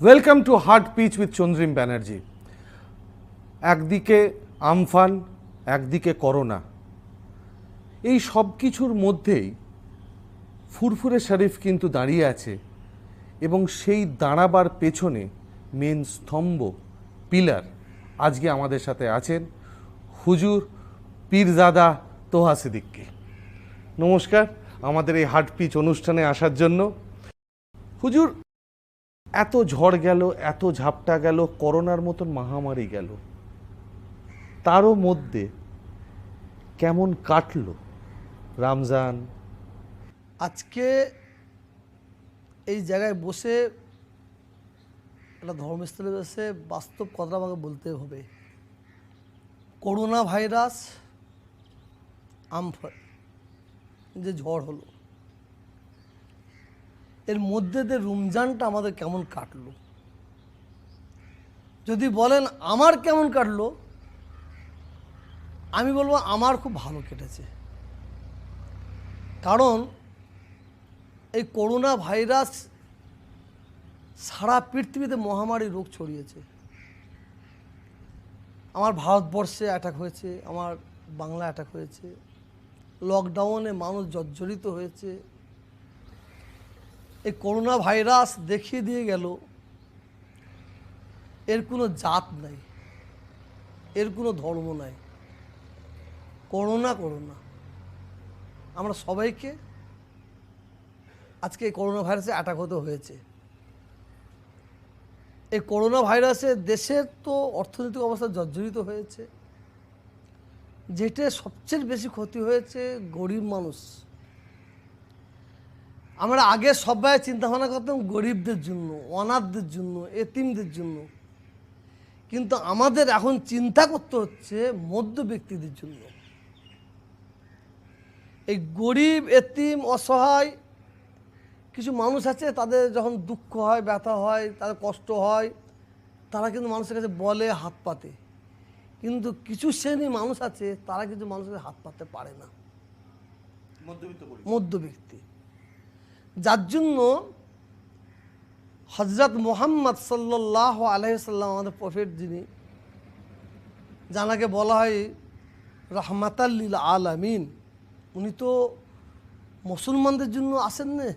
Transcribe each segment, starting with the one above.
Welcome to heart pitch with Chandrim Banerjee. একদিকে Amphan, একদিকে corona, এই সব কিছুর মধ্যেই ফুরফুরে শরীফ কিন্তু দাঁড়িয়ে আছে এবং সেই দাঁড়াবার পেছনে মেন স্তম্ভ, পিলার আজকে আমাদের সাথে আছেন হুজুর পীরজাদা তোহা সিদ্দিকী। নমস্কার আমাদের এই হার্ট পিচ অনুষ্ঠানে আসার জন্য। হুজুর, এত ঝড় গেল, এত ঝাপটা গেল, করোনার মতন মহামারী গেল, তারও মধ্যে কেমন কাটলো রমজান? আজকে এই জায়গায় বসে একটা ধর্মস্থলে বসে বাস্তব কথা আমাকে বলতে হবে। করোনা ভাইরাস, আমফান যে ঝড় হলো, এর মধ্যে দিয়ে রমজানটা আমাদের কেমন কাটলো। যদি বলেন আমার কেমন কাটলো, আমি বলবো আমার খুব ভালো কেটেছে। কারণ এই করোনা ভাইরাস সারা পৃথিবীতে মহামারী রোগ ছড়িয়েছে। আমার ভারতবর্ষে অ্যাটাক হয়েছে, আমার বাংলা অ্যাটাক হয়েছে, লকডাউনে মানুষ জর্জরিত হয়েছে। এই করোনা ভাইরাস দেখিয়ে দিয়ে গেল এর কোনো জাত নাই, এর কোনো ধর্ম নাই। করোনা করোনা আমরা সবাইকে আজকে এই করোনা ভাইরাসে অ্যাটাক হতে হয়েছে। এই করোনা ভাইরাসে দেশের তো অর্থনৈতিক অবস্থা জর্জরিত হয়েছে। যেটা সবচেয়ে বেশি ক্ষতি হয়েছে গরিব মানুষ। আমরা আগে সবাই চিন্তাভাবনা করতাম গরিবদের জন্য, অনাথদের জন্য, এতিমদের জন্য, কিন্তু আমাদের এখন চিন্তা করতে হচ্ছে মধ্য ব্যক্তিদের জন্য। এই গরিব, এতিম, অসহায় কিছু মানুষ আছে, তাদের যখন দুঃখ হয়, ব্যথা হয়, তাদের কষ্ট হয়, তারা কিন্তু মানুষের কাছে বলে, হাত পাতে। কিন্তু কিছু শ্রেণী মানুষ আছে, তারা কিন্তু মানুষের হাত পাততে পারে না, মধ্যবিত্ত। যার জন্য হযরত মুহাম্মদ সাল্লাল্লাহু আলাইহি ওয়াসাল্লাম, আমাদের প্রফেট, যিনি যাকে বলা হয় রাহমাতাল লিল আলামিন, উনি তো মুসলমানদের জন্য আসেন না,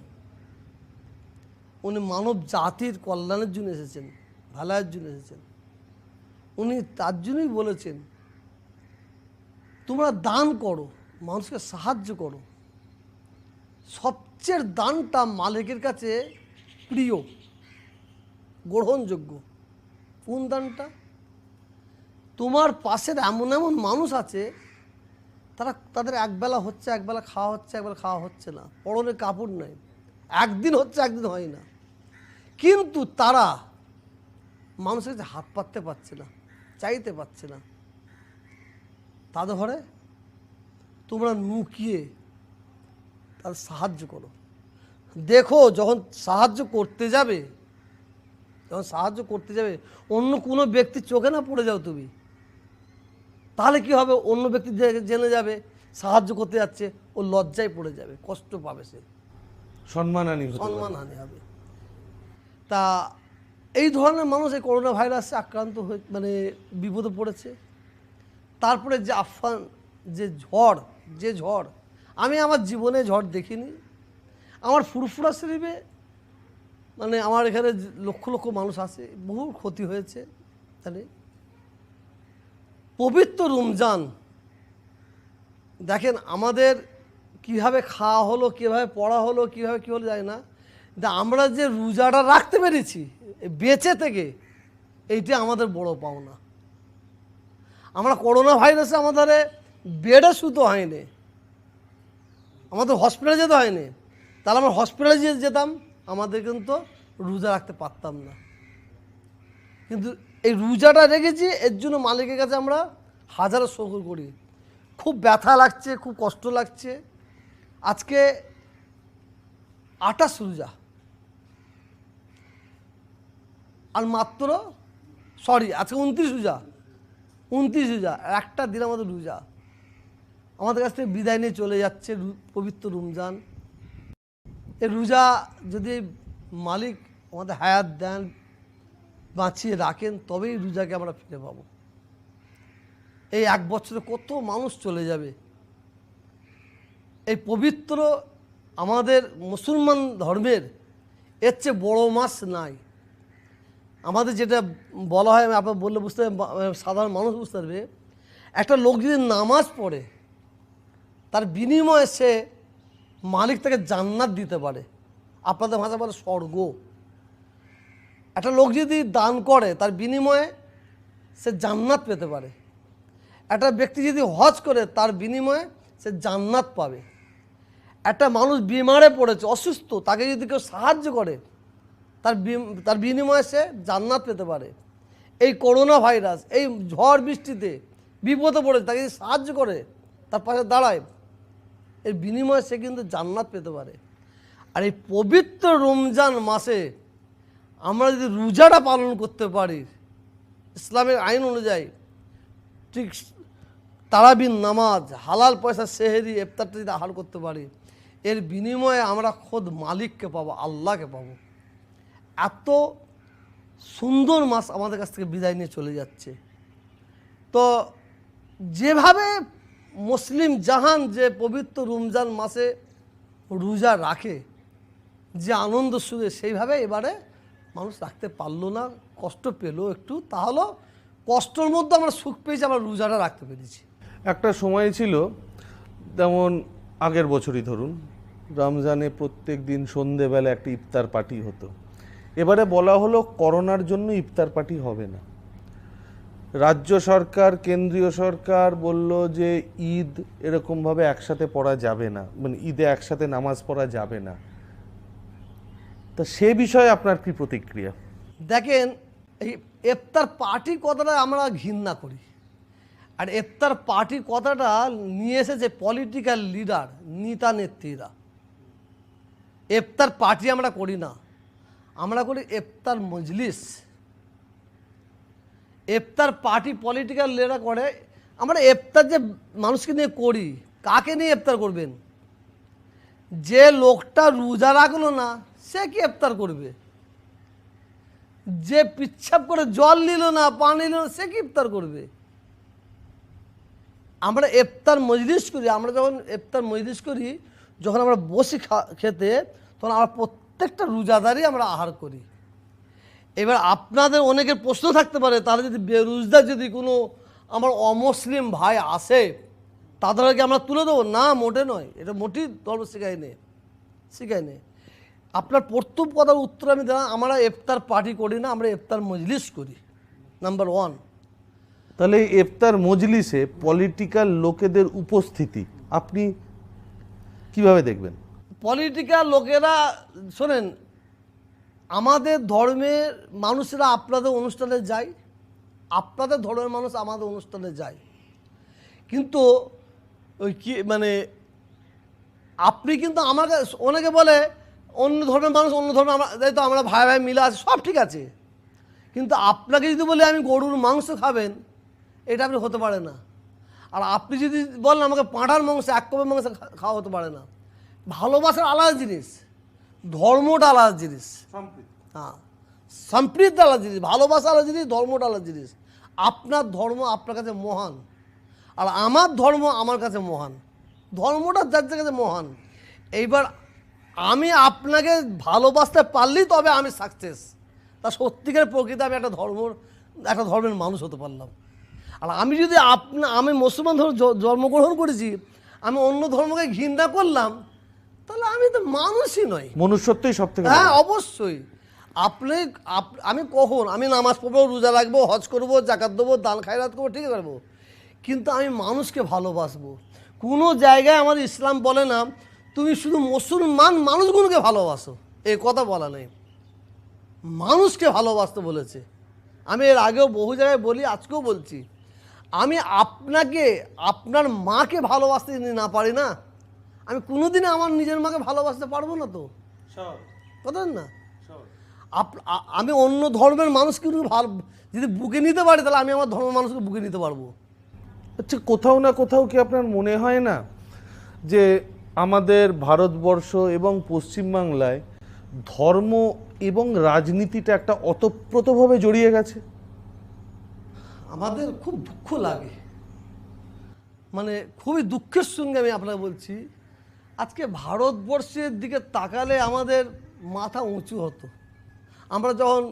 উনি মানব জাতির কল্যাণের জন্য এসেছেন, ভালাইয়ের জন্য এসেছেন। উনি তার জন্যই বলেছেন তোমরা দান করো, মানুষকে সাহায্য করো। সবচেয়ে দানটা মালিকের কাছে প্রিয়, গ্রহণযোগ্য। কোন দানটা? তোমার পাশের এমন এমন মানুষ আছে, তাদের একবেলা হচ্ছে, একবেলা খাওয়া হচ্ছে, একবেলা খাওয়া হচ্ছে না, পরনে কাপড় নেই, একদিন হচ্ছে, একদিন হয় না, কিন্তু তারা মানুষের কাছে হাত পাততে পারছে না, চাইতে পারছে না। তাদের ঘরে তোমরা লুকিয়ে তাদের সাহায্য করো। দেখো, যখন সাহায্য করতে যাবে, অন্য কোনো ব্যক্তির চোখে না পড়ে যাও তুমি, তাহলে কি হবে? অন্য ব্যক্তি জেনে যাবে সাহায্য করতে যাচ্ছে, ও লজ্জায় পড়ে যাবে, কষ্ট পাবে, সে সম্মানহানি হবে। তা এই ধরনের মানুষ এই করোনা ভাইরাসে আক্রান্ত হয়ে বিপদে পড়েছে। তারপরে যে আফান, যে ঝড় আমি আমার জীবনে ঝড় দেখিনি। আমার ফুরফুরা শরীফে আমার এখানে লক্ষ লক্ষ মানুষ আসে, বহু ক্ষতি হয়েছে। তাহলে পবিত্র রমজান দেখেন আমাদের কিভাবে খাওয়া হলো, কীভাবে পড়া হলো, কীভাবে কী হলো যায় না, আমরা যে রোজাটা রাখতে পেরেছি বেঁচে থেকে, এইটা আমাদের বড় পাওনা। আমরা করোনা ভাইরাসে আমাদের বেডে শুতে হয়নি, আমাদের হসপিটালে যেতে হয়নি। তাহলে আমরা হসপিটালে যেতাম, আমাদের কিন্তু রোজা রাখতে পারতাম না। কিন্তু এই রোজাটা রেখেছি, এর জন্য মালিকের কাছে আমরা হাজারো শুকর করি। খুব ব্যথা লাগছে, খুব কষ্ট লাগছে। আজকে 28 রোজা, আর মাত্র আজকে 29 রোজা, একটা দিন আমাদের রোজা আমাদের কাছ থেকে বিদায় নিয়ে চলে যাচ্ছে পবিত্র রমজান। এই রোজা যদি মালিক আমাদের হায়াত দেন, বাঁচিয়ে রাখেন, তবেই রোজাকে আমরা ফিরে পাবো। এই 1 বছরে কত মানুষ চলে যাবে। এই পবিত্র আমাদের মুসলমান ধর্মের এর চেয়ে বড় মাস নাই। আমাদের যেটা বলা হয়, আমি আপনার বললে বুঝতে সাধারণ মানুষ বুঝতে পারবে, একটা লোক যদি নামাজ পড়ে তার বিনিময়ে সে মালিক তাকে জান্নাত দিতে পারে, আপনাদের ভাষা বলে স্বর্গ। একটা লোক যদি দান করে তার বিনিময়ে সে জান্নাত পেতে পারে। একটা ব্যক্তি যদি হজ করে তার বিনিময়ে সে জান্নাত পাবে। একটা মানুষ বিমারে পড়েছে, অসুস্থ, তাকে যদি কেউ সাহায্য করে তার বিনিময়ে সে জান্নাত পেতে পারে। এই করোনা ভাইরাস, এই ঝড় বৃষ্টিতে বিপদে পড়েছে, তাকে যদি সাহায্য করে, তার পাশে দাঁড়ায়, এর বিনিময়ে সে কিন্তু জান্নাত পেতে পারে। আর এই পবিত্র রমজান মাসে আমরা যদি রোজাটা পালন করতে পারি ইসলামের আইন অনুযায়ী, ঠিক তারাবির নামাজ, হালাল পয়সা সেহেরি ইফতারটা যদি আহার করতে পারি, এর বিনিময়ে আমরা খোদ মালিককে পাবো, আল্লাহকে পাবো। এত সুন্দর মাস আমাদের কাছ থেকে বিদায় নিয়ে চলে যাচ্ছে। তো যেভাবে মুসলিম জাহান যে পবিত্র রমজান মাসে রোজা রাখে, যে আনন্দ সুখে, সেইভাবে এবারে মানুষ রাখতে পারলো না, কষ্ট পেলো একটু। তাহলেও কষ্টের মধ্যে আমরা সুখ পেয়েছি, আমরা রোজাটা রাখতে পেরেছি। একটা সময় ছিল, যেমন আগের বছরই ধরুন রমজানে প্রত্যেক দিন সন্ধেবেলা একটা ইফতার পার্টি হতো। এবারে বলা হলো করোনার জন্য ইফতার পার্টি হবে না। রাজ্য সরকার, কেন্দ্রীয় সরকার বলল যে ঈদ এরকমভাবে একসাথে পড়া যাবে না, মানে ঈদে একসাথে নামাজ পড়া যাবে না। তা সে বিষয়ে আপনার কি প্রতিক্রিয়া? দেখেন, এই ইফতার পার্টি কথাটা আমরা ঘৃণা করি। আর ইফতার পার্টি কথাটা নিয়ে এসেছে পলিটিক্যাল লিডার, নেতা নেত্রীরা। ইফতার পার্টি আমরা করি না, আমরা করি ইফতার মজলিস। ইফতার পার্টি পলিটিক্যাল লিডার করে। আমরা ইফতার যে মানুষকে নিয়ে করি, কাকে নিয়ে ইফতার করবেন? যে লোকটা রোজা রাখলো না সে কি ইফতার করবে? যে পিচ্ছাপ করে জল নিল না, পানি নিল না, সে কি ইফতার করবে? আমরা ইফতার মজলিস করি। আমরা যখন ইফতার মজলিস করি, যখন আমরা বসি খেতে, তখন আমরা প্রত্যেকটা রোজাদারই আমরা আহার করি। এবার আপনাদের অনেকের প্রশ্ন থাকতে পারে, তাহলে যদি বেরোজগার যদি কোনো আমার অমুসলিম ভাই আসে, তাদেরকে আমরা তুলে দেবো? না, মোটে নয়, এটা মোটেই ধর্ম শিখায় নেই। আপনার প্রথম কথার উত্তর আমি দিলাম, আমরা ইফতার পার্টি করি না, আমরা ইফতার মজলিস করি, নাম্বার 1। তাহলে ইফতার মজলিসে পলিটিক্যাল লোকেদের উপস্থিতি আপনি কিভাবে দেখবেন? পলিটিক্যাল লোকেরা, শোনেন, আমাদের ধর্মের মানুষেরা আপনাদের অনুষ্ঠানে যায়, আপনাদের ধর্মের মানুষ আমাদের অনুষ্ঠানে যায়, কিন্তু ওই কি মানে আপনি কিন্তু আমার অনেকে বলে অন্য ধর্মের মানুষ অন্য ধর্মে, আমরা তাই তো আমরা ভাই ভাই মিলে আছে, সব ঠিক আছে, কিন্তু আপনাকে যদি বলি আমি গরুর মাংস খাবেন, এটা আপনি হতে পারে না। আর আপনি যদি বলেন আমাকে পাঁঠার মাংস, 1 কপের মাংস খাওয়া হতে পারে না। ভালোবাসার আলাদা জিনিস, ধর্মটা আলাদা জিনিস। হ্যাঁ, সম্প্রীতি আলাদা জিনিস, ভালোবাসা আলাদা জিনিস, ধর্মটা আলাদা জিনিস। আপনার ধর্ম আপনার কাছে মহান, আর আমার ধর্ম আমার কাছে মহান। ধর্মটা যার কাছে মহান। এইবার আমি আপনাকে ভালোবাসতে পারলেই তবে আমি সাকসেস। তা সত্যিকার প্রকৃতি আমি একটা ধর্মের মানুষ হতে পারলাম। আর আমি যদি আমি মুসলমান ধর্ম জন্মগ্রহণ করেছি, আমি অন্য ধর্মকে ঘৃণা করলাম, তাহলে আমি তো মানুষই নই। মনুষ্যত্বই সব থেকে। হ্যাঁ, অবশ্যই। আমি কখন আমি নামাজ পড়বো, রোজা রাখবো, হজ করবো, জাকাত দেবো, দান খায়রাত করবো, ঠিক করবো, কিন্তু আমি মানুষকে ভালোবাসবো। কোনো জায়গায় আমাদের ইসলাম বলে না তুমি শুধু মুসলমান মানুষগুলোকে ভালোবাসো, এই কথা বলা নেই। মানুষকে ভালোবাসতে বলেছে। আমি এর আগেও বহু জায়গায় বলি, আজকেও বলছি, আমি আপনাকে আপনার মাকে ভালোবাসতে যদি না পারি না, আমি কোনোদিনই আমার নিজের মাকে ভালোবাসতে পারবো না। তো কথা না, আমি অন্য ধর্মের মানুষকে যদি বুকে নিতে পারি, তাহলে আমি আমার ধর্মের মানুষকে বুকে নিতে পারবো। আচ্ছা, কোথাও না কোথাও কি আপনার মনে হয় না যে আমাদের ভারতবর্ষ এবং পশ্চিমবাংলায় ধর্ম এবং রাজনীতিটা একটা ওতপ্রোতভাবে জড়িয়ে গেছে? আমাদের খুব দুঃখ লাগে, মানে খুবই দুঃখের সঙ্গে আমি আপনাকে বলছি, আজকে ভারতবর্ষের দিকে তাকালে আমাদের মাথা উঁচু হতো। আমরা যখন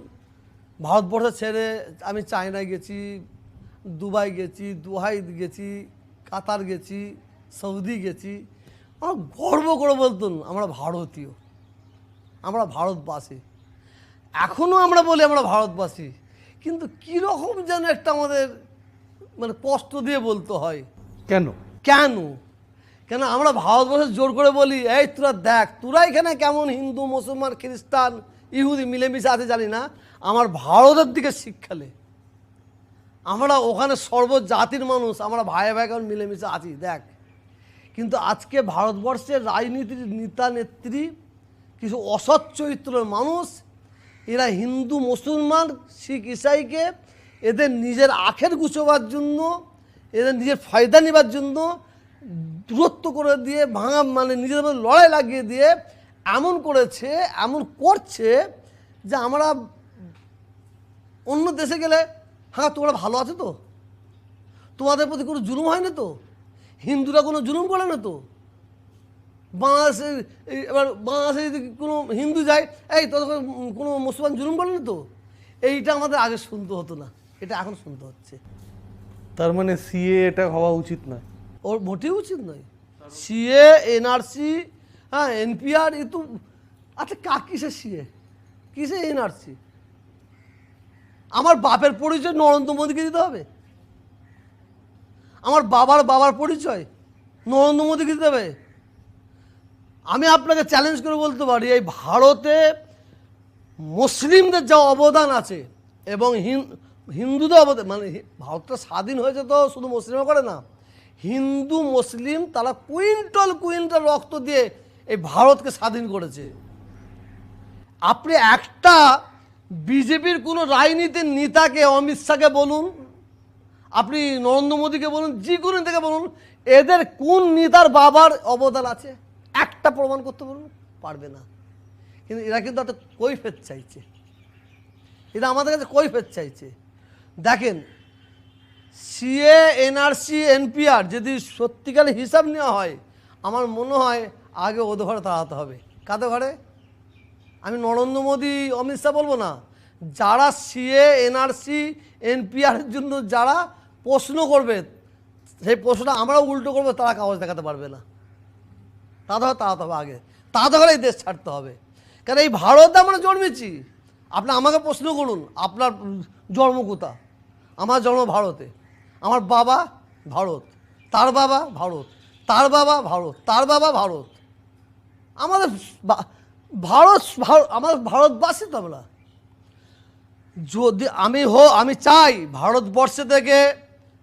ভারতবর্ষ ছেড়ে আমি চায়না গেছি, দুবাই গেছি, দোহাই গেছি, কাতার গেছি, সৌদি গেছি, আমরা গর্ব করে বলতুন আমরা ভারতীয়, আমরা ভারতবাসী। এখনও আমরা বলি আমরা ভারতবাসী, কিন্তু কীরকম যেন একটা আমাদের মানে কষ্ট দিয়ে বলতে হয়। কেন? কেন কেন আমরা ভারতবর্ষে জোর করে বলি, এই তোরা দেখ, তোরা এখানে কেমন হিন্দু মুসলমান খ্রিস্টান ইহুদি মিলেমিশে আছে জানি না, আমার ভারতের দিকে শিক্ষালে আমরা ওখানে সর্বজাতির মানুষ, আমরা ভাই ভাই কেমন মিলেমিশে আছি দেখ। কিন্তু আজকে ভারতবর্ষের রাজনীতির নেতা নেত্রী কিছু অসৎ চরিত্রের মানুষ, এরা হিন্দু মুসলমান শিখ ইসাইকে এদের নিজের আখের গুছোবার জন্য, এদের নিজের ফায়দা নেবার জন্য দূরত্ব করে দিয়ে ভাঙা, মানে নিজেদের মধ্যে লড়াই লাগিয়ে দিয়ে এমন করেছে, এমন করছে যে আমরা অন্য দেশে গেলে, হ্যাঁ তোমরা ভালো আছো তো, তোমাদের প্রতি কোনো জুলুম হয় না তো, হিন্দুরা কোনো জুলুম করে না তো, বাংলাদেশে এবার বাংলাদেশে যদি কোনো হিন্দু যায়, এই তোদের কোনো মুসলমান জুলুম করে না তো, এইটা আমাদের আগে শুনতে হতো না, এটা এখন শুনতে হচ্ছে। তার মানে সিএ এটা হওয়া উচিত না? ওর মোটেই উচিত নয়। সিএ, এনআরসি, হ্যাঁ এনপিআর, এ তো আচ্ছা কিসের সিএ, কিসে এনআরসি? আমার বাপের পরিচয় নরেন্দ্র মোদীকে দিতে হবে? আমার বাবার পরিচয় নরেন্দ্র মোদীকে দিতে হবে? আমি আপনাকে চ্যালেঞ্জ করে বলতে পারি, এই ভারতে মুসলিমদের যা অবদান আছে এবং হিন্দুদের অবদান, মানে ভারতটা স্বাধীন হয়েছে তো শুধু মুসলিমরা করে না, হিন্দু মুসলিম তারা কুইন্টাল কুইন্টাল রক্ত দিয়ে এই ভারতকে স্বাধীন করেছে। আপনি একটা বিজেপির কোনো রাজনীতির নেতাকে, অমিত শাহকে বলুন, আপনি নরেন্দ্র মোদীকে বলুন, যে কোনো নেতাকে বলুন, এদের কোন নেতার বাবার অবদান আছে একটা প্রমাণ করতে বলুন, পারবে না। কিন্তু এরা কিন্তু একটা কৈফিয়ত চাইছে, এটা আমাদের কাছে কৈফিয়ত চাইছে। দেখেন, সিএ, এনআরসি, এনপিআর যদি সত্যিকারের হিসাব নেওয়া হয়, আমার মনে হয় আগে ওদের ঘরে তাড়াতে হবে। কাদের ঘরে? আমি নরেন্দ্র মোদী, অমিত শাহ বলবো না, যারা সিএ, এনআরসি, এনপিআরের জন্য যারা প্রশ্ন করবে, সেই প্রশ্নটা আমরা উল্টো করবো, তারা কাগজ দেখাতে পারবে না। তাড়াতে হবে আগে, তাড়াতে হলে এই দেশ ছাড়তে হবে। কারণ এই ভারতে আমরা জন্মেছি। আপনি আমাকে প্রশ্ন করুন, আপনার জন্ম কোথা? আমার জন্ম ভারতে, আমার বাবা ভারত, তার বাবা ভারত, তার বাবা ভারত, তার বাবা ভারত। আমাদের ভারত, আমার ভারতবাসী তো আমরা। যদি আমি চাই ভারতবর্ষে থেকে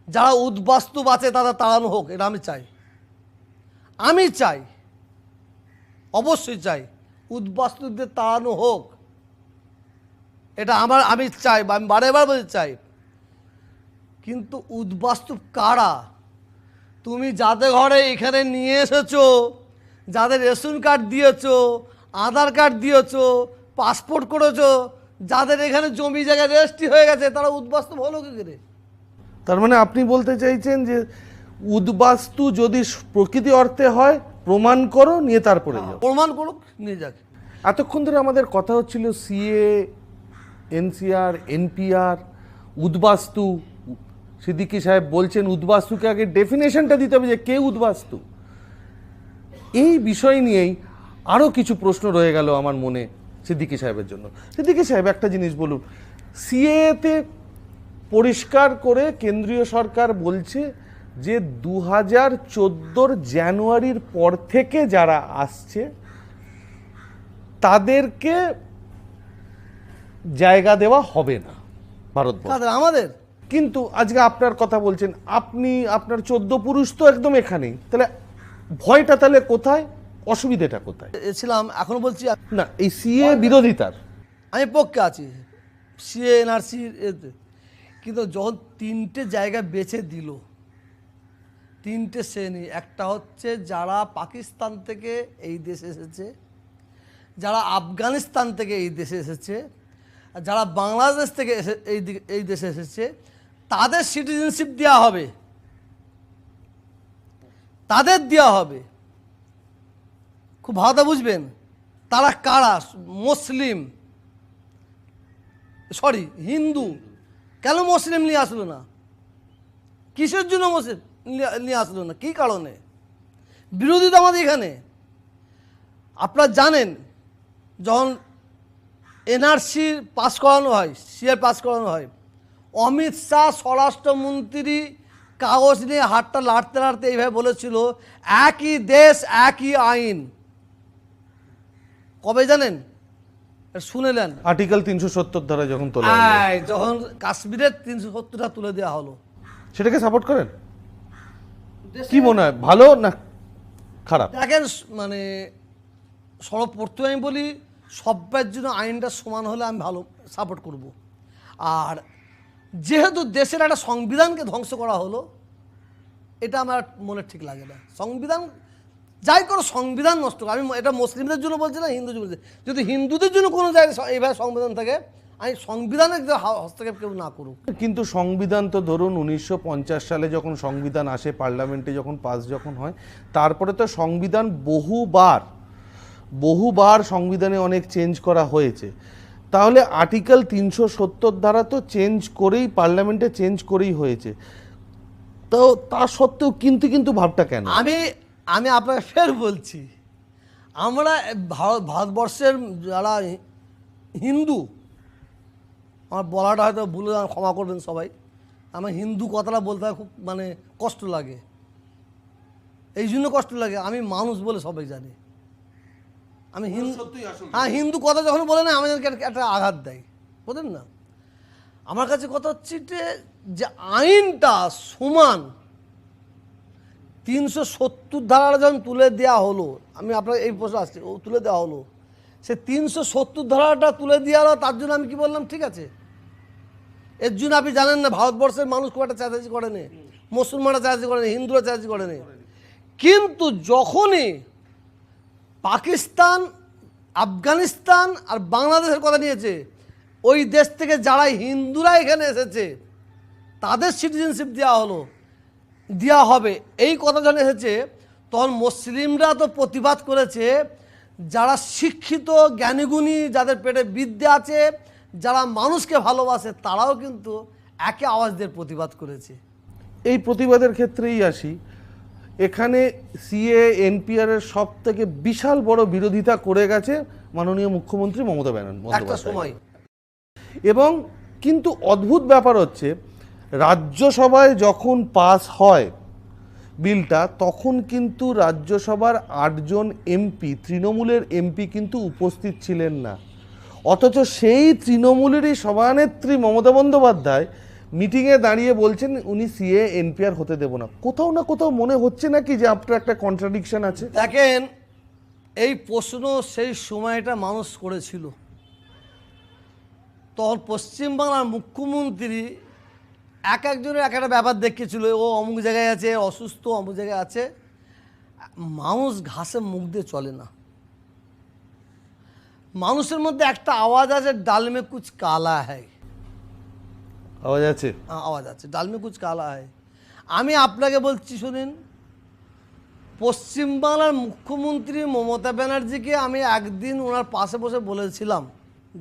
যারা উদ্বাস্তু আছে তারা তাড়ানো হোক, এটা আমি চাই, অবশ্যই চাই উদ্বাস্তুদের তাড়ানো হোক, এটা আমি চাই, আমি বারে বলতে চাই। কিন্তু উদ্বাস্তু কারা? তুমি যাদের ঘরে এখানে নিয়ে এসেছো, যাদের রেশন কার্ড দিয়েছো, আধার কার্ড দিয়েছো, পাসপোর্ট করেছো, যাদের এখানে জমি জায়গায় রেজিস্ট্রি হয়ে গেছে, তারা উদ্বাস্তু হলো কি করে? তার মানে আপনি বলতে চাইছেন যে উদ্বাস্তু যদি প্রকৃতি অর্থে হয়, প্রমাণ করো, নিয়ে তারপরে যাও। প্রমাণ করুক, নিয়ে যাক। এতক্ষণ ধরে আমাদের কথা হচ্ছিল সিএ, এনসিআর, এনপিআর, উদ্বাস্তু। সিদ্দিকী সাহেব বলছেন উদ্বাস্তুকে আগে ডেফিনেশনটা দিতে হবে যে কে উদ্বাস্তু। এই বিষয় নিয়েই আরও কিছু প্রশ্ন রয়ে গেল আমার মনে সিদ্দিকী সাহেবের জন্য। সিদ্দিকী সাহেব, একটা জিনিস বলুন, সিএতে পরিষ্কার করে কেন্দ্রীয় সরকার বলছে যে 2014 জানুয়ারির পর থেকে যারা আসছে তাদেরকে জায়গা দেওয়া হবে না ভারতবর্ষে। আমাদের কিন্তু আজকে আপনার কথা বলছেন, আপনার 14 পুরুষ তো একদম এখানেই, তাহলে ভয়টা তাহলে কোথায়, অসুবিধাটা কোথায়? ছিলাম, এখন বলছি না, এই সিএ বিরোধিতার আমি পক্ষে আছি, সিএ, এনআরসি, কিন্তু যখন 3টে জায়গা বেছে দিল, 3টে শ্রেণী, একটা হচ্ছে যারা পাকিস্তান থেকে এই দেশে এসেছে, যারা আফগানিস্তান থেকে এই দেশে এসেছে, আর যারা বাংলাদেশ থেকে এই দেশে এসেছে, তাদের সিটিজেনশিপ দেওয়া হবে, তাদের দেওয়া হবে। খুব ভালো বুঝবেন তারা কারা। মুসলিম, সরি হিন্দু। কেন মুসলিম নিয়ে আসলো না? কিসের জন্য মুসলিম নিয়ে আসলো না? কী কারণে? বিরোধী তো আমাদের এখানে। আপনারা জানেন যখন এনআরসি পাস করানো হয়, সিআর পাস করানো হয়, অমিত শাহ স্বরাষ্ট্রমন্ত্রী কাগজ নিয়ে হাতটা লাড়তে লাড়তে এইভাবে বলেছিল, একই দেশ একই আইন। কবে জানেন? শুনেলেন আর্টিকেল 370 ধারা যখন তোলা হলো, যখন কাশ্মীরের 370টা তুলে দেওয়া হলো। সেটাকে সাপোর্ট করেন? কি মনে হয়, ভালো না খারাপ? দেখেন, মানে সর্বপ্রথমে আমি বলি, সব্বার জন্য আইনটা সমান হলে আমি ভালো সাপোর্ট করব। আর যেহেতু দেশের একটা সংবিধানকে ধ্বংস করা হলো, এটা আমার মনে ঠিক লাগে না। সংবিধান যাই করো, সংবিধান নষ্ট করে। আমি এটা মুসলিমদের জন্য বলছি না, হিন্দুদের জন্য বলছি। যদি হিন্দুদের জন্য কোনো জায়গায় এইভাবে সংবিধান থাকে, আমি সংবিধানের হস্তক্ষেপ কেউ না করুক। কিন্তু সংবিধান তো ধরুন 1950 সালে যখন সংবিধান আসে, পার্লামেন্টে যখন পাস যখন হয়, তারপরে তো সংবিধান বহুবার সংবিধানে অনেক চেঞ্জ করা হয়েছে। তাহলে আর্টিকেল 370 ধারা তো চেঞ্জ করেই, পার্লামেন্টে চেঞ্জ করেই হয়েছে। তো তা সত্ত্বেও কিন্তু ভাবটা কেন? আমি আপনাকে ফের বলছি, আমরা ভারতবর্ষের যারা হিন্দু, আমার বলাটা হয়তো ভুলে ক্ষমা করবেন সবাই, আমার হিন্দু কথাটা বলতে খুব মানে কষ্ট লাগে। এই জন্য কষ্ট লাগে, আমি মানুষ বলে সবাই জানে। আমি হিন্দু কথা যখন বলে না, আমাদেরকে একটা আঘাত দেয়, বুঝলেন না? আমার কাছে কথা হচ্ছে যে আইনটা সমান। 370 ধারাটা যখন তুলে দেওয়া হলো, আমি আপনার এই প্রশ্ন আসছি, ও তুলে দেওয়া হলো, সে 370 ধারাটা তুলে দেওয়া হলো, তার জন্য আমি কি বললাম, ঠিক আছে। এর জন্য আপনি জানেন না, ভারতবর্ষের মানুষ খুব একটা চাচাচি করেনি, মুসলমানরা চাচাচি করেনি, হিন্দুরা চাচাচি করেনি। কিন্তু যখনই পাকিস্তান, আফগানিস্তান আর বাংলাদেশের কথা নিয়েছে, ওই দেশ থেকে যারা হিন্দুরা এখানে এসেছে তাদের সিটিজেনশিপ দেওয়া হবে, এই কথা যখন এসেছে, তখন মুসলিমরা তো প্রতিবাদ করেছে। যারা শিক্ষিত, জ্ঞানীগুণী, যাদের পেটে বিদ্যা আছে, যারা মানুষকে ভালোবাসে, তারাও কিন্তু একে আওয়াজ দিয়ে প্রতিবাদ করেছে। এই প্রতিবাদের ক্ষেত্রেই আসি। এখানে সিএ এনপিআর এর সব থেকে বিশাল বড় বিরোধিতা করে গেছে মাননীয় মুখ্যমন্ত্রী মমতা ব্যানার্জি। এবং কিন্তু অদ্ভুত ব্যাপার হচ্ছে, রাজ্যসভায় যখন পাস হয় বিলটা, তখন কিন্তু রাজ্যসভার 8 জন এমপি, তৃণমূলের এমপি কিন্তু উপস্থিত ছিলেন না। অথচ সেই তৃণমূলেরই সভানেত্রী মমতা বন্দ্যোপাধ্যায় মিটিংয়ে দাঁড়িয়ে বলছেন উনি সিএ এনপিআর হতে দেব না। কোথাও না কোথাও মনে হচ্ছে নাকি যে আপনার একটা কন্ট্রাডিকশন আছে? দেখেন, এই প্রশ্ন সেই সময়টা মানুষ করেছিল, তখন পশ্চিমবাংলার মুখ্যমন্ত্রী একজনের এক একটা ব্যাপার দেখিয়েছিল, ও অমুক জায়গায় আছে, অসুস্থ, অমুক জায়গায় আছে। মানুষ ঘাসে মুখ দিয়ে চলে না। মানুষের মধ্যে একটা আওয়াজ আছে, ডাল মে কুছ কালা হ্যায়। আওয়াজ আছে, আওয়াজ আছে, ডাল মে কুছ কালা হ্যায়। আমি আপনাকে বলছি, শুনুন, পশ্চিমবাংলার মুখ্যমন্ত্রী মমতা ব্যানার্জিকে আমি একদিন ওনার পাশে বসে বলেছিলাম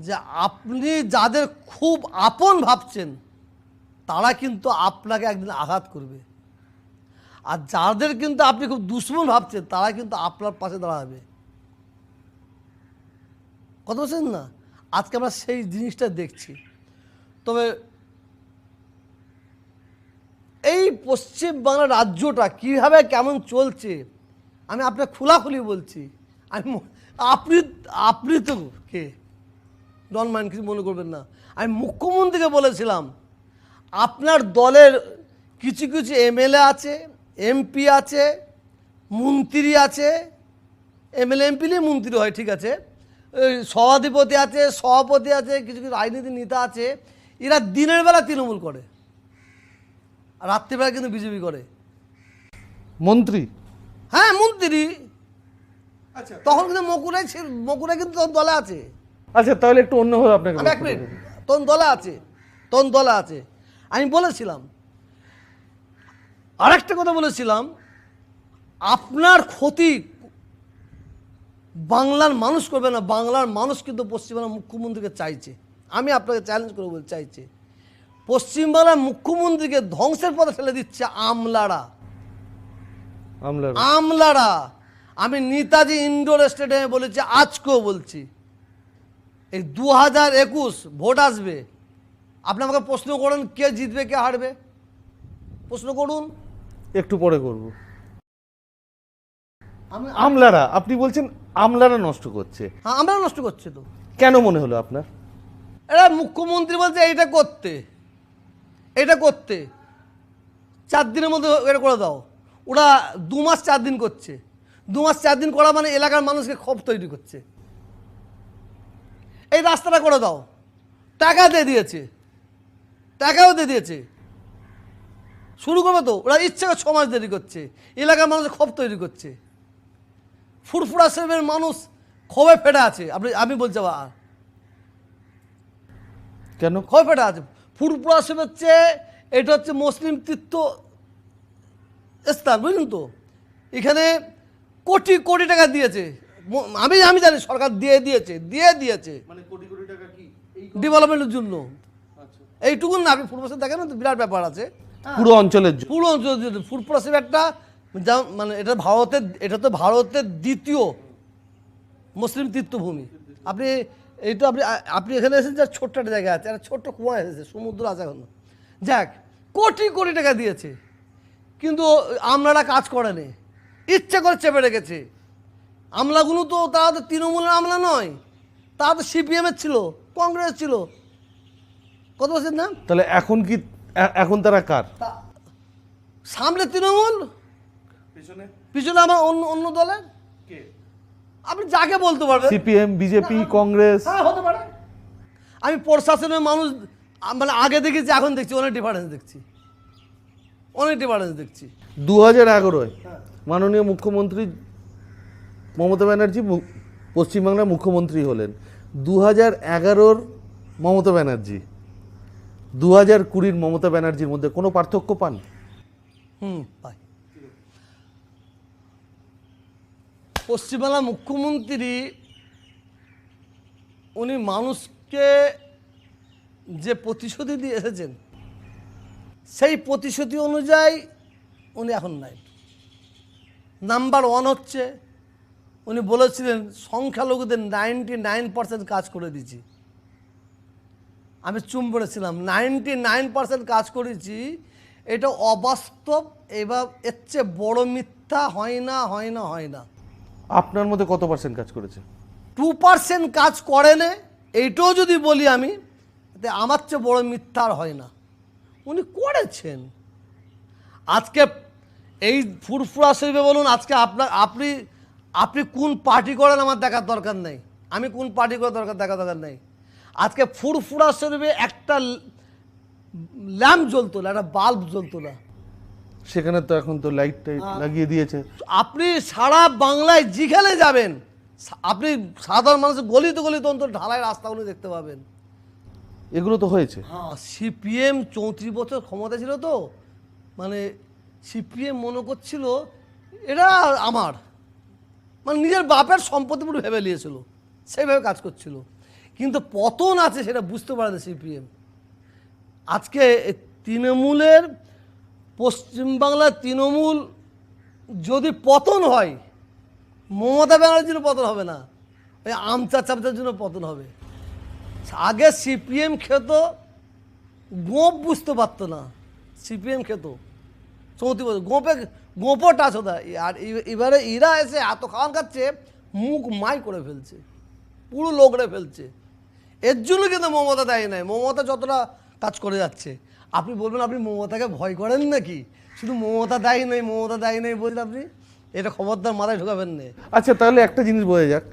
যে আপনি যাদের খুব আপন ভাবছেন, তারা কিন্তু আপনাকে একদিন আঘাত করবে, আর যাদের কিন্তু আপনি খুব দুশ্মন ভাবছেন, তারা কিন্তু আপনার পাশে দাঁড়াবে। কথা বলছেন না? আজকে আমরা সেই জিনিসটা দেখছি। তবে এই পশ্চিমবাংলা রাজ্যটা কীভাবে কেমন চলছে, আমি আপনাকে খোলাখুলি বলছি। আপনি তো কে, ডন মাইন্ড, কিছু মনে করবেন না। আমি মুখ্যমন্ত্রীকে বলেছিলাম, আপনার দলের কিছু কিছু এমএলএ আছে, এমপি আছে, মন্ত্রী আছে, এমএলএ এমপি নিয়ে মন্ত্রী হয়, ঠিক আছে, সভাধিপতি আছে, সভাপতি আছে, কিছু কিছু রাজনীতি নেতা আছে, এরা দিনের বেলা তৃণমূল করে, আর রাত্রিবেলা কিন্তু বিজেপি করে। মন্ত্রী? হ্যাঁ, মন্ত্রী। তখন কিন্তু মকুরাই কিন্তু তখন দলে আছে। আচ্ছা, তাহলে একটু অন্যভাবে আপনাকে আমি এক মিনিট, তখন দলে আছে। আমি বলেছিলাম, আরেকটা কথা বলেছিলাম, আপনার ক্ষতি বাংলার মানুষ করবে না, বাংলার মানুষ কিন্তু পশ্চিমবাংলার মুখ্যমন্ত্রীকে চাইছে। আমি আপনাকে চ্যালেঞ্জ করে বলতে চাইছি, পশ্চিমবাংলার মুখ্যমন্ত্রীকে ধ্বংসের পথে ঠেলে দিচ্ছে আমলারা। আমি নেতাজি ইন্ডোর স্টেডিয়ামে বলেছি, আজকেও বলছি, এই 2021 ভোট আসবে, আপনি আমাকে প্রশ্ন করেন কে জিতবে কে হারবে, প্রশ্ন করুন। একটু পরে করব। আমলারা, আপনি বলছেন আমলারা নষ্ট করছে। হ্যাঁ, আমরা নষ্ট করছে তো। কেন মনে হলো আপনার? এরা মুখ্যমন্ত্রী বলছে এটা করতে 4 দিনের মধ্যে এটা করে দাও, ওরা 2 মাস 4 দিন করছে। 2 মাস 4 দিন করা মানে এলাকার মানুষকে ক্ষোভ তৈরি করছে। এই রাস্তাটা করে দাও, টাকাও দিয়ে দিয়েছে, শুরু করবে তো, ওরা ইচ্ছে করে 6 মাস দেরি করছে, এলাকার মানুষের ক্ষোভ তৈরি করছে। ফুরফুরা শরীফের মানুষ ক্ষোভে ফেটে আছে। আমি বলছি আর কেন ক্ষোভে ফেটে আছে? ফুরফুরা শরীফ হচ্ছে, এটা হচ্ছে মুসলিম তীর্থ স্থান, বুঝলেন তো? এখানে কোটি কোটি টাকা দিয়েছে, আমি জানি সরকার দিয়েছে মানে কোটি কোটি টাকা কি ডেভেলপমেন্টের জন্য। এইটুকুন না, আপনি ফুরফুরা শরীফ দেখেন না, বিরাট ব্যাপার আছে। পুরো অঞ্চলের ফুরফুরা শরীফ একটা মানে এটা তো ভারতের দ্বিতীয় মুসলিম তীর্থভূমি। আপনি এখানে এসেছেন, যা ছোট্ট একটা জায়গা আছে, একটা ছোট্ট কুয়া এসেছে, সমুদ্র আছে এখন, যাক, কোটি কোটি টাকা দিয়েছে, কিন্তু আমলারা কাজ করেনি, ইচ্ছে করে চেপে রেখেছে। আমলাগুলো তো তারা তো তৃণমূলের আমলা নয়, তারা তো সিপিএমের ছিল, কংগ্রেস ছিল, কত বছর না। তাহলে এখন তারা কার? সামনে তৃণমূল, পিছনে আমার অন্য দলের। আপনি যাকে বলতে পারবেন, সিপিএম, বিজেপি, কংগ্রেস। হ্যাঁ, হতে পারে। আমি প্রশাসনের মানুষ মানে আগে দেখেছি, এখন দেখছি অনেক ডিফারেন্স দেখছি। 2011-য় মাননীয় মুখ্যমন্ত্রী মমতা ব্যানার্জি পশ্চিমবাংলার মুখ্যমন্ত্রী হলেন। 2011-র মমতা ব্যানার্জি 2020-র মমতা ব্যানার্জির মধ্যে কোনো পার্থক্য পান? পাই। পশ্চিমবাংলার মুখ্যমন্ত্রী উনি মানুষকে যে প্রতিশ্রুতি দিয়ে এসেছেন, সেই প্রতিশ্রুতি অনুযায়ী উনি এখন নাই। নাম্বার 1 হচ্ছে, উনি বলেছিলেন সংখ্যালঘুদের 99% কাজ করে দিয়েছি। আমি চুম পড়েছিলাম, 99% কাজ করেছি, এটা অবাস্তব। এবার এর চেয়ে বড় মিথ্যা হয় না। আপনার মধ্যে কত পার্সেন্ট কাজ করেছে? 2% কাজ করে না, এইটাও যদি বলি আমি, আমার চেয়ে বড় মিথ্যা আর হয় না। উনি করেছেন। আজকে এই ফুরফুরা শরীফে বলুন, আজকে আপনি কোন পার্টি করেন আমার দেখার দরকার নেই, আমি কোন পার্টি করে দেখার দরকার নেই। আজকে ফুরফুরা শরীফে একটা ল্যাম্প জ্বলতো না, একটা বাল্ব জ্বলতো না। সেখানে তো এখন তো লাইট লাগিয়ে দিয়েছে। আপনি সারা বাংলায় যেখানে যাবেন, আপনি সাধারণ মানুষের গলিতে অন্তত ঢালাই রাস্তাগুলো দেখতে পাবেন। এগুলো তো হয়েছে। সিপিএম 34 বছর ক্ষমতা ছিল, তো মানে সিপিএম মনে করছিল এটা আমার, মানে নিজের বাপের সম্পত্তি পুরো ভেবে নিয়েছিল, সেইভাবে কাজ করছিল। কিন্তু পতন আছে সেটা বুঝতে পারেনি সিপিএম। আজকে তৃণমূলের, পশ্চিমবাংলার তৃণমূল যদি পতন হয়, মমতা ব্যানার্জির পতন হবে না, ওই আমচা চামচার জন্য পতন হবে। আগে সিপিএম খেত, গোপ বুঝতে পারতো না, সিপিএম খেত 34 বছর, গোপও টাচ হতো। আর এবারে এরা এসে এত খাওয়ান খাচ্ছে, মুখ মাই করে ফেলছে, পুরো লোকরে ফেলছে। এর জন্য কিন্তু মমতা দেয় নাই। মমতা যতটা কাজ করে যাচ্ছে, আপনি বলবেন আপনি মমতাকে ভয় করেন নাকি? শুধু মমতা দেয় নাই বলছেন আপনি, এটা খবরদার মাথায় ঢোকাবেন না। আচ্ছা, তাহলে একটা জিনিস বোঝা যাক,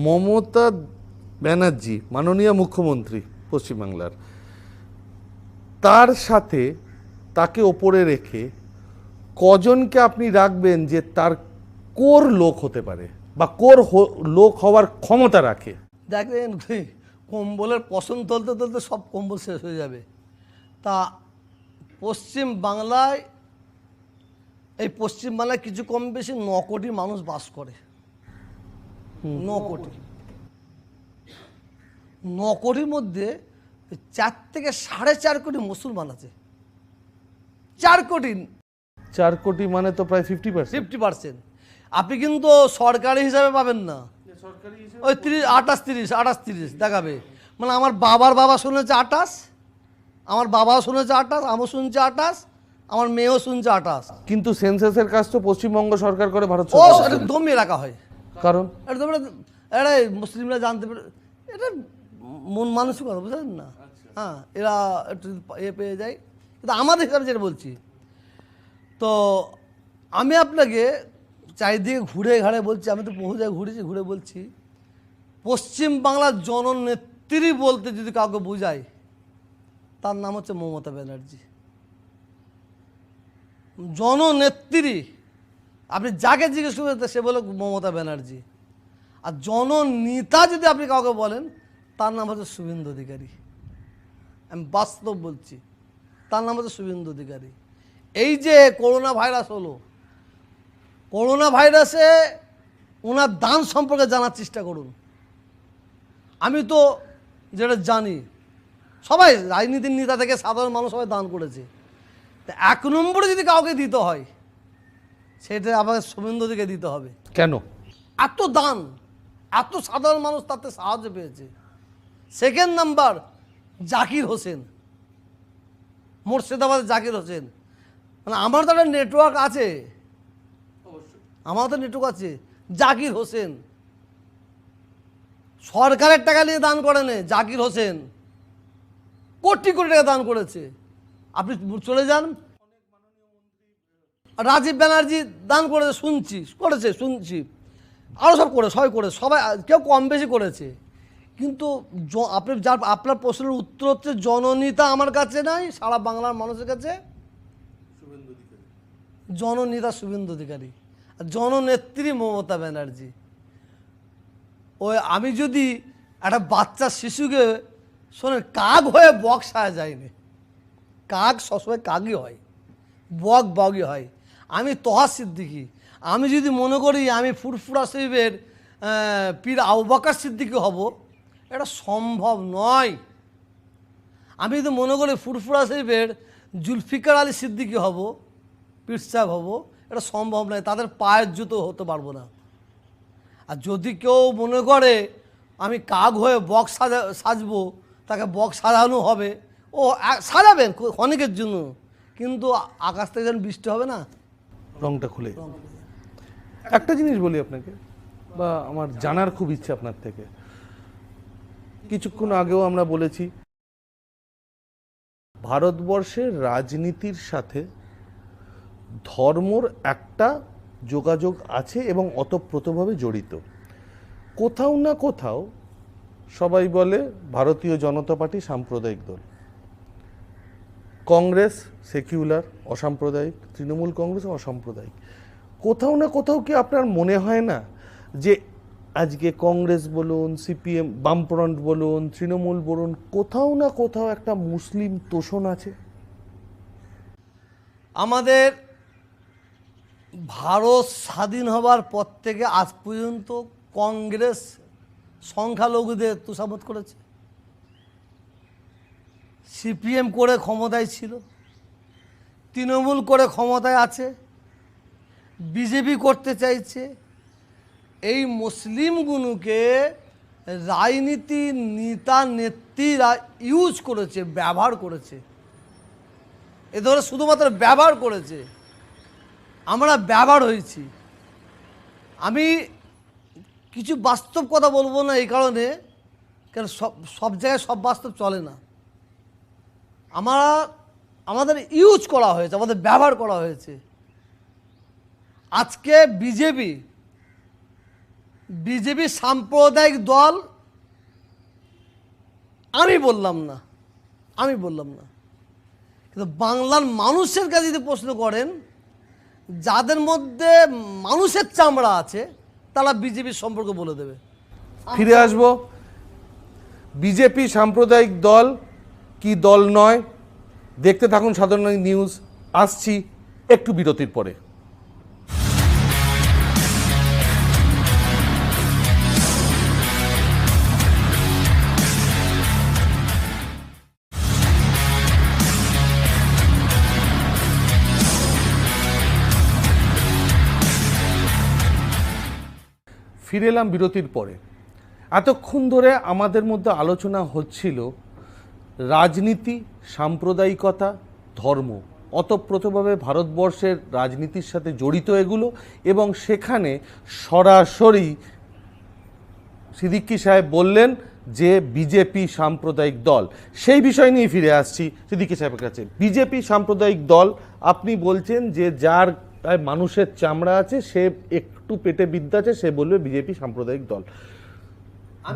মমতা ব্যানার্জি মাননীয় মুখ্যমন্ত্রী পশ্চিমবাংলার, তার সাথে তাকে ওপরে রেখে কজনকে আপনি রাখবেন যে তার কোর লোক হতে পারে? বা লোক হওয়ার ক্ষমতা রাখে? দেখেন, কম্বলের পশম তুলতে তুলতে সব কম্বল শেষ হয়ে যাবে। তা পশ্চিম বাংলায়, এই পশ্চিম বাংলায় কিছু কম বেশি 9 কোটি মানুষ বাস করে। 9 কোটি, 9 কোটির মধ্যে 4 থেকে 4.5 কোটি মুসলমান আছে। 4 কোটি, 4 কোটি মানে তো প্রায় 50%। 50%। আপনি কিন্তু সরকারি হিসাবে পাবেন না, ওই 28-30 দেখাবে। মানে আমার বাবার বাবা শুনেছে 28, আমার বাবাও শুনেছে 28, আমিও শুনছি 28, আমার মেয়েও শুনছে 28। কিন্তু সেন্সাসের কাজ তো পশ্চিমবঙ্গ সরকার করে, ভারত ও সরকার। এটা দমিয়ে রাখা হয়, কারণ এটা এটা মুসলিমরা জানতে পারে, এটা মন মানসিকতা, বুঝলেন না? হ্যাঁ, এরা একটু পেয়ে যায়। কিন্তু আমাদের হিসাবে যেটা বলছি, তো আমি আপনাকে চারিদিকে ঘুরে ঘাড়ে বলছি, আমি তো বহু জায়গায় ঘুরেছি, ঘুরে বলছি, পশ্চিম বাংলার জননেত্রী বলতে যদি কাউকে বোঝায়, তার নাম হচ্ছে মমতা ব্যানার্জি। জননেত্রী আপনি যাকে জিজ্ঞেস করবেন সে বলে মমতা ব্যানার্জি। আর জননেতা যদি আপনি কাউকে বলেন, তার নাম হচ্ছে শুভেন্দু অধিকারী। আমি বাস্তব বলছি, তার নাম হচ্ছে শুভেন্দু অধিকারী। এই যে করোনা ভাইরাস হলো, করোনা ভাইরাসে ওনার দান সম্পর্কে জানার চেষ্টা করুন। আমি তো যেটা জানি, সবাই রাজনীতির নেতা থেকে সাধারণ মানুষ সবাই দান করেছে। তা 1 নম্বরে যদি কাউকে দিতে হয়, সেটা আমাকে শুভেন্দু অধিকারী দিতে হবে। কেন? এত দান, এত সাধারণ মানুষ তাতে সাহায্য পেয়েছে। সেকেন্ড নাম্বার জাকির হোসেন, মুর্শিদাবাদের জাকির হোসেন। মানে আমার তো একটা নেটওয়ার্ক আছে, আমার তো নেটওয়ার্ক আছে। জাকির হোসেন সরকারের টাকা নিয়ে দান করেন, জাকির হোসেন কোটি কোটি টাকা দান করেছে। আপনি চলে যান, রাজীব ব্যানার্জি দান করেছে, শুনছি, আরও সবাই করে, সবাই কেউ কম বেশি করেছে। কিন্তু আপনি আপনার প্রশ্নের উত্তর হচ্ছে জননেতা আমার কাছে নাই, সারা বাংলার মানুষের কাছে জননেতা শুভেন্দু অধিকারী, আর জননেত্রী মমতা ব্যানার্জি। ওই আমি যদি একটা বাচ্চা শিশুকে, শোনেন, কাক হয়ে বক সাজা যায়নি, কাক সবসময় কাকই হয়, বগই হয়। আমি তোহা সিদ্দিকী, আমি যদি মনে করি আমি ফুরফুরা শরীফের পীর আবু বকর সিদ্দিকী হব, এটা সম্ভব নয়। আমি যদি মনে করি ফুরফুরা শরীফের জুলফিকার আলী সিদ্দিকী হব, পীর সাহেব হব, এটা সম্ভব নয়। তাদের পায়ের জুতো হতে পারবো না। আর যদি কেউ মনে করে আমি কাক হয়ে বক সাজবো, তাকে বক সাজানো হবে, ও সাজাবেন অনেকের জন্য, কিন্তু আকাশ থেকে যেন বৃষ্টি হবে না, রংটা খুলে। একটা জিনিস বলি আপনাকে, বা আমার জানার খুব ইচ্ছে আপনার থেকে। কিছুক্ষণ আগেও আমরা বলেছি, ভারতবর্ষের রাজনীতির সাথে ধর্মর একটা যোগাযোগ আছে এবং ওতপ্রোতভাবে জড়িত। কোথাও না কোথাও সবাই বলে ভারতীয় জনতা পার্টি সাম্প্রদায়িক দল, কংগ্রেস সেকুলার অসাম্প্রদায়িক, তৃণমূল কংগ্রেস অসাম্প্রদায়িক। কোথাও না কোথাও কি আপনার মনে হয় না যে আজকে কংগ্রেস বলুন, সিপিএম, বামফ্রন্ট বলুন, তৃণমূল বলুন, কোথাও না কোথাও একটা মুসলিম তোষণ আছে? আমাদের ভারত স্বাধীন হবার পর থেকে আজ পর্যন্ত কংগ্রেস সংখ্যালঘুদের তোষামত করেছে, সিপিএম করে ক্ষমতায় ছিল, তৃণমূল করে ক্ষমতায় আছে, বিজেপি করতে চাইছে। এই মুসলিমগুলোকে রাজনীতি নেতা নেত্রীরা ইউজ করেছে, ব্যবহার করেছে। এ ধরে শুধুমাত্র ব্যবহার করেছে, আমরা ব্যবহার হয়েছি। আমি কিছু বাস্তব কথা বলবো না এই কারণে, কেন সব জায়গায় সব বাস্তব চলে না। আমাদের ইউজ করা হয়েছে, আমাদের ব্যবহার করা হয়েছে। আজকে বিজেপি সাম্প্রদায়িক দল আমি বললাম না, কিন্তু বাংলার মানুষের কাছে যদি প্রশ্ন করেন, যাদের মধ্যে মানুষের চামড়া আছে, তারা বিজেপির সম্পর্কে বলে দেবে। ফিরে আসব, বিজেপি সাম্প্রদায়িক দল কি দল নয়, দেখতে থাকুন সাধারণ নিউজ। আসছি একটু বিরতির পরে। ফিরে এলাম বিরতির পরে। এতক্ষণ ধরে আমাদের মধ্যে আলোচনা হচ্ছিল রাজনীতি, সাম্প্রদায়িকতা, ধর্ম অতপ্রতভাবে ভারতবর্ষের রাজনীতির সাথে জড়িত এগুলো, এবং সেখানে সরাসরি সিদ্দিকী সাহেব বললেন যে বিজেপি সাম্প্রদায়িক দল। সেই বিষয় নিয়ে ফিরে আসছি সিদ্দিকী সাহেবের কাছে। বিজেপি সাম্প্রদায়িক দল, আপনি বলছেন যে যার মানুষের চামড়া আছে, সে একটু পেটে বিদ্যা আছে, সে বলবে বিজেপি সাম্প্রদায়িক দল।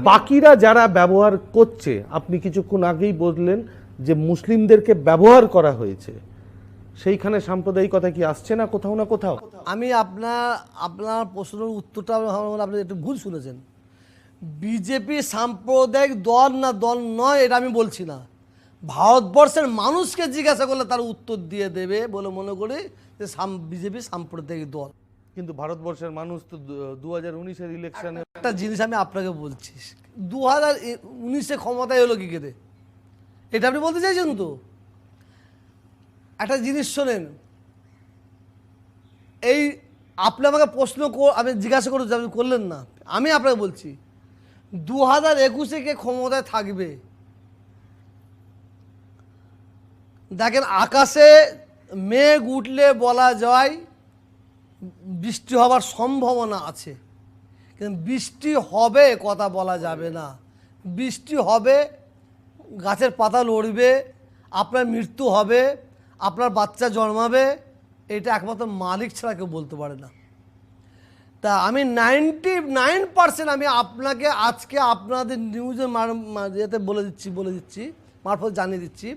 বাকিরা যারা ব্যবহার করছে, আপনি কিছুক্ষণ আগেই বললেন যে মুসলিমদেরকে ব্যবহার করা হয়েছে, সেইখানে সাম্প্রদায়িকতা কি আসছে না কোথাও না কোথাও? আমি আপনার প্রশ্নের উত্তরটা আপনি একটু ভুল শুনেছেন। বিজেপি সাম্প্রদায়িক দল না দল নয় এটা আমি বলছি না। ভারতবর্ষের মানুষকে জিজ্ঞাসা করলে তার উত্তর দিয়ে দেবে বলে মনে করি যে বিজেপি সাম্প্রদায়িক দল। কিন্তু ভারতবর্ষের মানুষ তো 2019-এর ইলেকশনে একটা জিনিস আমি আপনাকে বলছি, 2019-এ ক্ষমতায় এলো কি করে, এটা আপনি বলতে চাইছেন তো? একটা জিনিস শোনেন, এই আপনি আমাকে প্রশ্ন আমি জিজ্ঞাসা করতে আপনি করলেন না, আমি আপনাকে বলছি 2021-এ কে ক্ষমতায় থাকবে? দেখেন, আকাশে মেঘ উঠলে বলা যায় বৃষ্টি হবার সম্ভাবনা আছে, কিন্তু বৃষ্টি হবে কথা বলা যাবে না। বৃষ্টি হবে, গাছের পাতা লড়বে, আপনার মৃত্যু হবে, আপনার বাচ্চা জন্মাবে, এটা একমাত্র মালিক ছাড়া কেউ বলতে পারে না। তা আমি 99% আমি আপনাকে আজকে আপনাদের নিউজের ইয়েতে বলে দিচ্ছি মারফত জানিয়ে দিচ্ছি,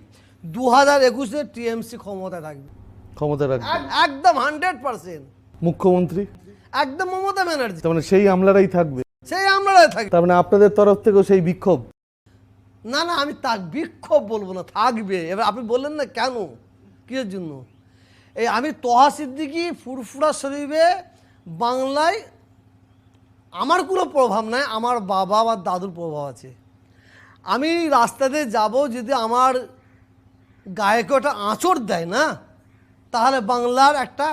2021-এ টিএমসি ক্ষমতায় থাকবে, ক্ষমতা রাখবে একদম 100%। মুখ্যমন্ত্রী একদম মমতা ব্যানার্জি, তার মানে সেই আমলারাই থাকবে, সেই আমরাই থাকবে। তার মানে আপনাদের তরফ থেকেও সেই বিক্ষোভ? না না, আমি বিক্ষোভ বলবো না, থাকবে। এবার আপনি বললেন না কেন, কিসের জন্য? এই আমি তোহা সিদ্দিকী ফুরফুরা শরীফে বাংলায় আমার কোনো প্রভাব নাই, আমার বাবা বা দাদুর প্রভাব আছে। আমি রাস্তাতে যাব, যদি আমার গায়ে কেউ একটা আঁচড় দেয় না, তাহলে বাংলার একটা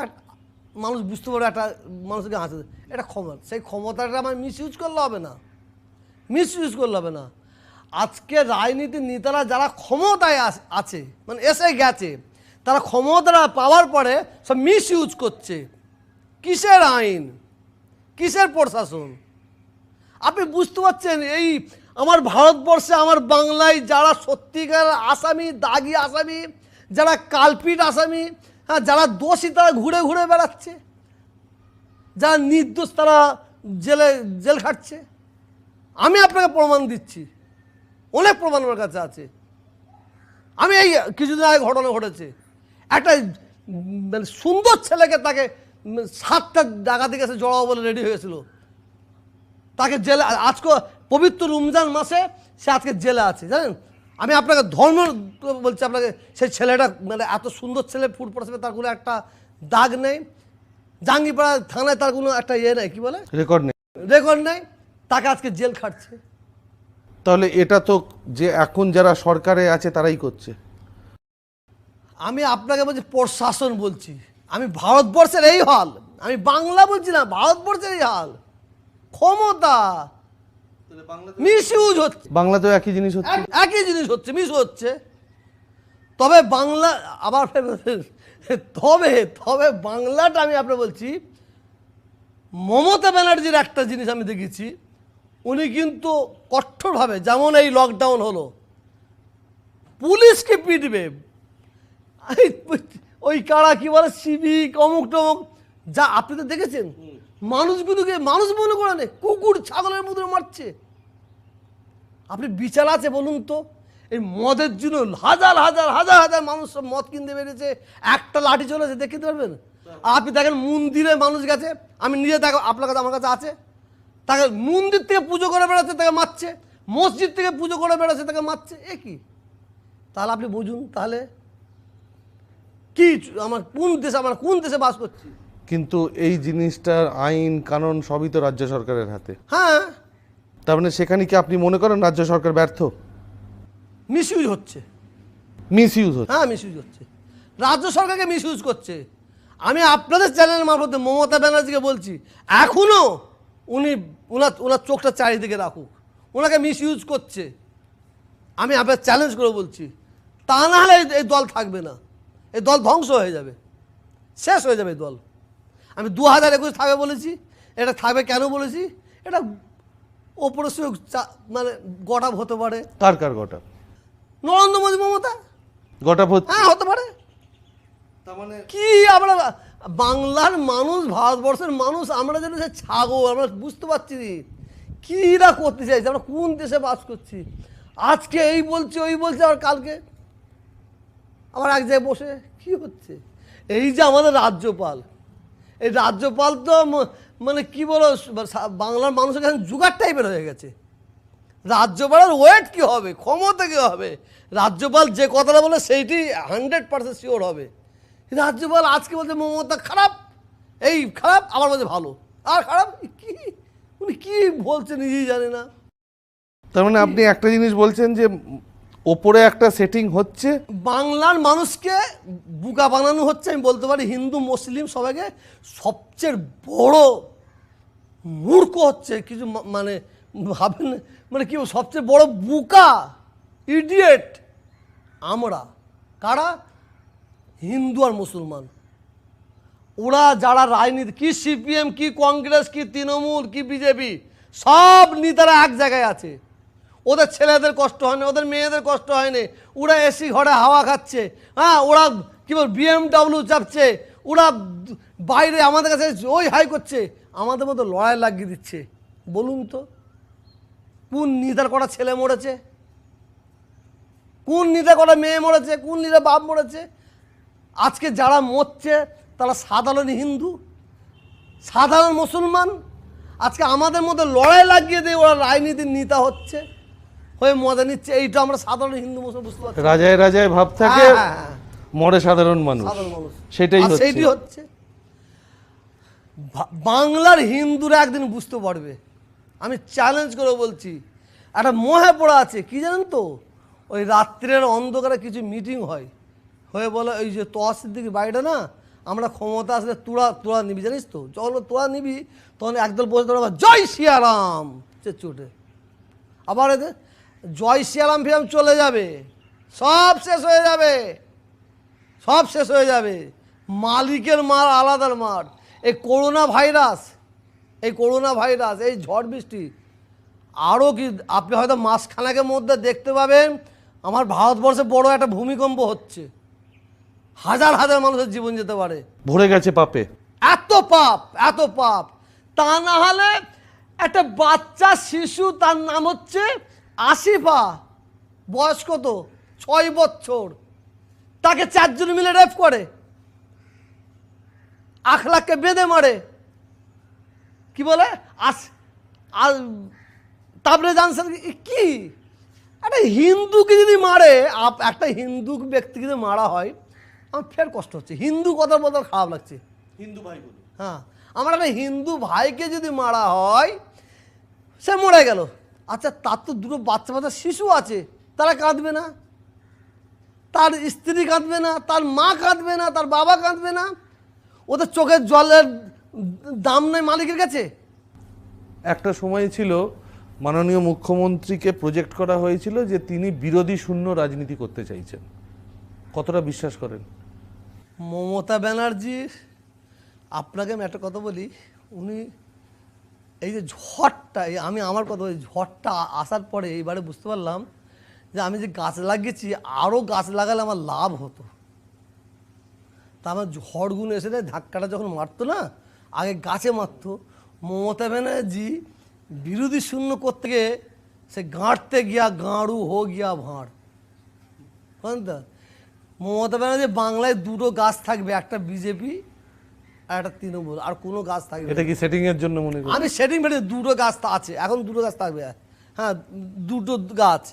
মানুষ বুঝতে পারবে একটা মানুষকে আঁচড় দেয়, এটা ক্ষমতা। সেই ক্ষমতাটা আমার মিসইউজ করলে হবে না। আজকে রাজনীতির নেতারা যারা ক্ষমতায় আছে, মানে এসে গেছে, তারা ক্ষমতাটা পাওয়ার পরে সব মিসইউজ করছে। কিসের আইন, কিসের প্রশাসন? আপনি বুঝতে পারছেন? এই আমার ভারতবর্ষে, আমার বাংলায় যারা সত্যিকার আসামি, দাগি আসামি, যারা কালপিট আসামি, হ্যাঁ, যারা দোষী তারা ঘুরে ঘুরে বেড়াচ্ছে, যারা নির্দোষ তারা জেল খাটছে। আমি আপনাকে প্রমাণ দিচ্ছি, অনেক প্রমাণ আমার কাছে আছে। আমি এই কিছুদিন আগে ঘটনা ঘটেছে, একটা মানে সুন্দর ছেলেকে তাকে 7টা ডাকাতি কাছে জড়াবো বলে রেডি হয়েছিল, তাকে জেলে, আজকে পবিত্র রমজান মাসে সে আজকে জেলে আছে, জানেন? আমি আপনাকে ধর্ম বলছি আপনাকে, সেই ছেলেটা মানে এত সুন্দর ছেলে, ফুটফুট ছেলে, তার কোনো একটা দাগ নেই, জাঙ্গিপাড়া থানায় তার কোনো একটা ইয়ে নেই, কি বলে, রেকর্ড নেই, তাকে আজকে জেল খাটছে। তাহলে এটা তো যে এখন যারা সরকারে আছে তারাই করছে। আমি আপনাকে বলছি প্রশাসন বলছি, আমি ভারতবর্ষের এই হাল, আমি বাংলা বলছি না, ভারতবর্ষের এই হাল। ক্ষমতা মিসইউজ হচ্ছে, বাংলাতেও একই জিনিস হচ্ছে, মিস হচ্ছে। তবে বাংলা আবার তবে বাংলাটা আমি আপনাকে বলছি, মমতা ব্যানার্জির একটা জিনিস আমি দেখেছি, উনি কিন্তু কঠোরভাবে, যেমন এই লকডাউন হলো, পুলিশকে পিটবে, ওই কারা কি বলে সিভিক অমুক টমুক, যা আপনি তো দেখেছেন, মানুষগুলোকে মানুষ মনে করে নেই, কুকুর ছাগলের মতো মারছে। আপনি বিচার আছে বলুন তো? এই মদের জন্য হাজার হাজার হাজার হাজার মানুষ সব মদ কিনতে বেরিয়েছে, একটা লাঠি চলেছে, দেখতে পারবেন? আপনি দেখেন মন্দিরে মানুষ গেছে, আমি নিজে দেখো, আপনার কাছে আমার কাছে আছে, তাকে মন্দির থেকে পুজো করে বেড়াচ্ছে তাকে মারছে, মসজিদ থেকে পুজো করে বেড়াচ্ছে তাকে মারছে, এ কি? তাহলে আপনি বুঝুন তাহলে কি আমার কোন দেশে বাস করছি? কিন্তু এই জিনিসটার আইন কানুন সবই তো রাজ্য সরকারের হাতে। হ্যাঁ, তার মানে সেখানে কি আপনি মনে করেন রাজ্য সরকার ব্যর্থ? মিসইউজ হচ্ছে। মিসইউজ হচ্ছে। হ্যাঁ, মিসইউজ হচ্ছে, রাজ্য সরকারকে মিসইউজ করছে। আমি আপনাদের চ্যানেলের মারফতে মমতা ব্যানার্জিকে বলছি, এখনো ওনার চোখটা চারিদিকে রাখুক, ওনাকে মিসইউজ করছে। আমি আপনার চ্যালেঞ্জ করে বলছি, তা না হলে এই দল থাকবে না, এই দল ধ্বংস হয়ে যাবে, শেষ হয়ে যাবে এই দল। আমি 2021 থাকবে বলেছি, এটা থাকবে কেন বলেছি? এটা ওপরে মানে গটাপ হতে পারে। কার কার গোটা? নরেন্দ্র মোদী মমতা গোটা হচ্ছে। হ্যাঁ, হতে পারে। তার মানে কি আমরা বাংলার মানুষ, ভারতবর্ষের মানুষ, আমরা যেন সে ছাগল, আমরা বুঝতে পারছি কি না করতে চাইছি, আমরা কোন দেশে বাস করছি। আজকে এই বলছে ওই বলছে, আর কালকে আবার এক জায়গায় বসে কি হচ্ছে? এই যে আমাদের রাজ্যপাল, এই রাজ্যপাল তো মানে কি বলো, বাংলার মানুষের কাছে জুগার টাইপের হয়ে গেছে। রাজ্যপালের ওয়েট কি হবে, ক্ষমতা কি হবে? রাজ্যপাল যে কথাটা বলে সেইটি 100% শিওর হবে। রাজ্যপাল আজকে বলছে মমতা খারাপ, এই খারাপ, আবার বলছে ভালো, আর খারাপ, কি উনি কি বলছে নিজেই জানে না। তার মানে আপনি একটা জিনিস বলছেন যে ওপরে একটা সেটিং হচ্ছে, বাংলার মানুষকে বোকা বানানো হচ্ছে। আমি বলতে পারি হিন্দু মুসলিম সবাইকে সবচেয়ে বড় মূর্খ হচ্ছে কিছু, মানে ভাবেন, মানে কি সবচেয়ে বড় বোকা ইডিয়েট আমরা। কারা? হিন্দু আর মুসলমান। ওরা যারা রাজনীতি, কি সিপিএম, কি কংগ্রেস, কি তৃণমূল, কি বিজেপি, সব নেতারা এক জায়গায় আছে। ওদের ছেলেদের কষ্ট হয়নি, ওদের মেয়েদের কষ্ট হয়নি, ওরা এসি ঘরে হাওয়া খাচ্ছে। হ্যাঁ, ওরা কী বল BMW চাপছে, ওরা বাইরে আমাদের কাছে ওই হাই করছে, আমাদের মতো লড়াই লাগিয়ে দিচ্ছে। বলুন তো কোন নেতার কটা ছেলে মরেছে, কোন নেতা কটা মেয়ে মরেছে, কোন নেতা বাপ মরেছে? আজকে যারা মরছে তারা সাধারণ হিন্দু, সাধারণ মুসলমান। আজকে আমাদের মধ্যে লড়াই লাগিয়ে দিয়ে ওরা রাজনীতির নেতা হচ্ছে, হয়ে মজা নিচ্ছে। এইটা আমরা সাধারণ হিন্দু মুসলমান বুঝতে পারছি। রাজায় রাজায় ভাব থাকে, মরে সাধারণ মানুষ, সেটাই হচ্ছে। বাংলার হিন্দুরা একদিন বুঝতে পারবে, আমি চ্যালেঞ্জ করে বলছি। একটা মোহে পড়া আছে, কি জানেন তো, ওই রাত্রের অন্ধকারে কিছু মিটিং হয়, হয়ে বলে ওই যে তহসিদ্দিকি বাড়িটা না, আমরা ক্ষমতা আসলে তোরা নিবি, জানিস তো, যখন তোরা নিবি তখন একদল বসে তোরা জয় সিয়ারাম চোটে, আবার এদের জয় সিয়ারাম ফিরাম চলে যাবে, সব শেষ হয়ে যাবে, সব শেষ হয়ে যাবে। মালিকের মার আলাদার মার। এই করোনা ভাইরাস, এই ঝড় বৃষ্টি আরও কি, আপনি হয়তো মাসখানেকের মধ্যে দেখতে পাবেন আমার ভারতবর্ষে বড় একটা ভূমিকম্প হচ্ছে, হাজার হাজার মানুষের জীবন যেতে পারে। ভরে গেছে পাপে, এত পাপ। তা না হলে একটা বাচ্চা শিশু, তার নাম হচ্ছে আসিফা, বয়স কত, 6 বছর, তাকে 4 জন মিলে রেপ করে, আখলাখকে বেঁধে মারে, কি বলে তারপরে জানছেন কি, একটা হিন্দুকে যদি মারে, একটা হিন্দু ব্যক্তিকে যদি মারা হয়, আমার ফের কষ্ট হচ্ছে। হিন্দু কথা বলতে খারাপ লাগছে, হিন্দু ভাই বলে। হ্যাঁ, আমার একটা হিন্দু ভাইকে যদি মারা হয়, সে মরে গেল, আচ্ছা তার তো দুটো বাচ্চা শিশু আছে, তারা কাঁদবে না? তার স্ত্রী কাঁদবে না? তার মা কাঁদবে না? তার বাবা কাঁদবে না? ওদের চোখের জলের দাম নেই মালিকের কাছে? একটা সময় ছিল মাননীয় মুখ্যমন্ত্রীকে প্রজেক্ট করা হয়েছিল যে তিনি বিরোধী শূন্য রাজনীতি করতে চাইছেন, কতটা বিশ্বাস করেন? মমতা ব্যানার্জি, আপনাকে আমি একটা কথা বলি, উনি এই যে ঝড়টা, আমি আমার কথা, ওই ঝড়টা আসার পরে এইবারে বুঝতে পারলাম যে আমি যে গাছ লাগিয়েছি, আরও গাছ লাগালে আমার লাভ হতো। তা আমার ঝড়গুলো এসে ধাক্কাটা যখন মারতো না, আগে গাছে মারতো। মমতা ব্যানার্জি বিরোধী শূন্য করতে গিয়ে সে গাঁটতে গিয়া গাঁড়ু হো গিয়া ভাঁড়, বুঝলেন তো? মমতা ব্যানার্জি বাংলায় দুটো গাছ থাকবে, একটা বিজেপি, আর একটা তৃণমূল, আর কোনো গাছ থাকবে এটা না। কি সেটিং এর জন্য মনে করি? আমি সেটিং বেড়ে দুটো গাছ তো আছে, এখন দুটো গাছ থাকবে, হ্যাঁ দুটো গাছ,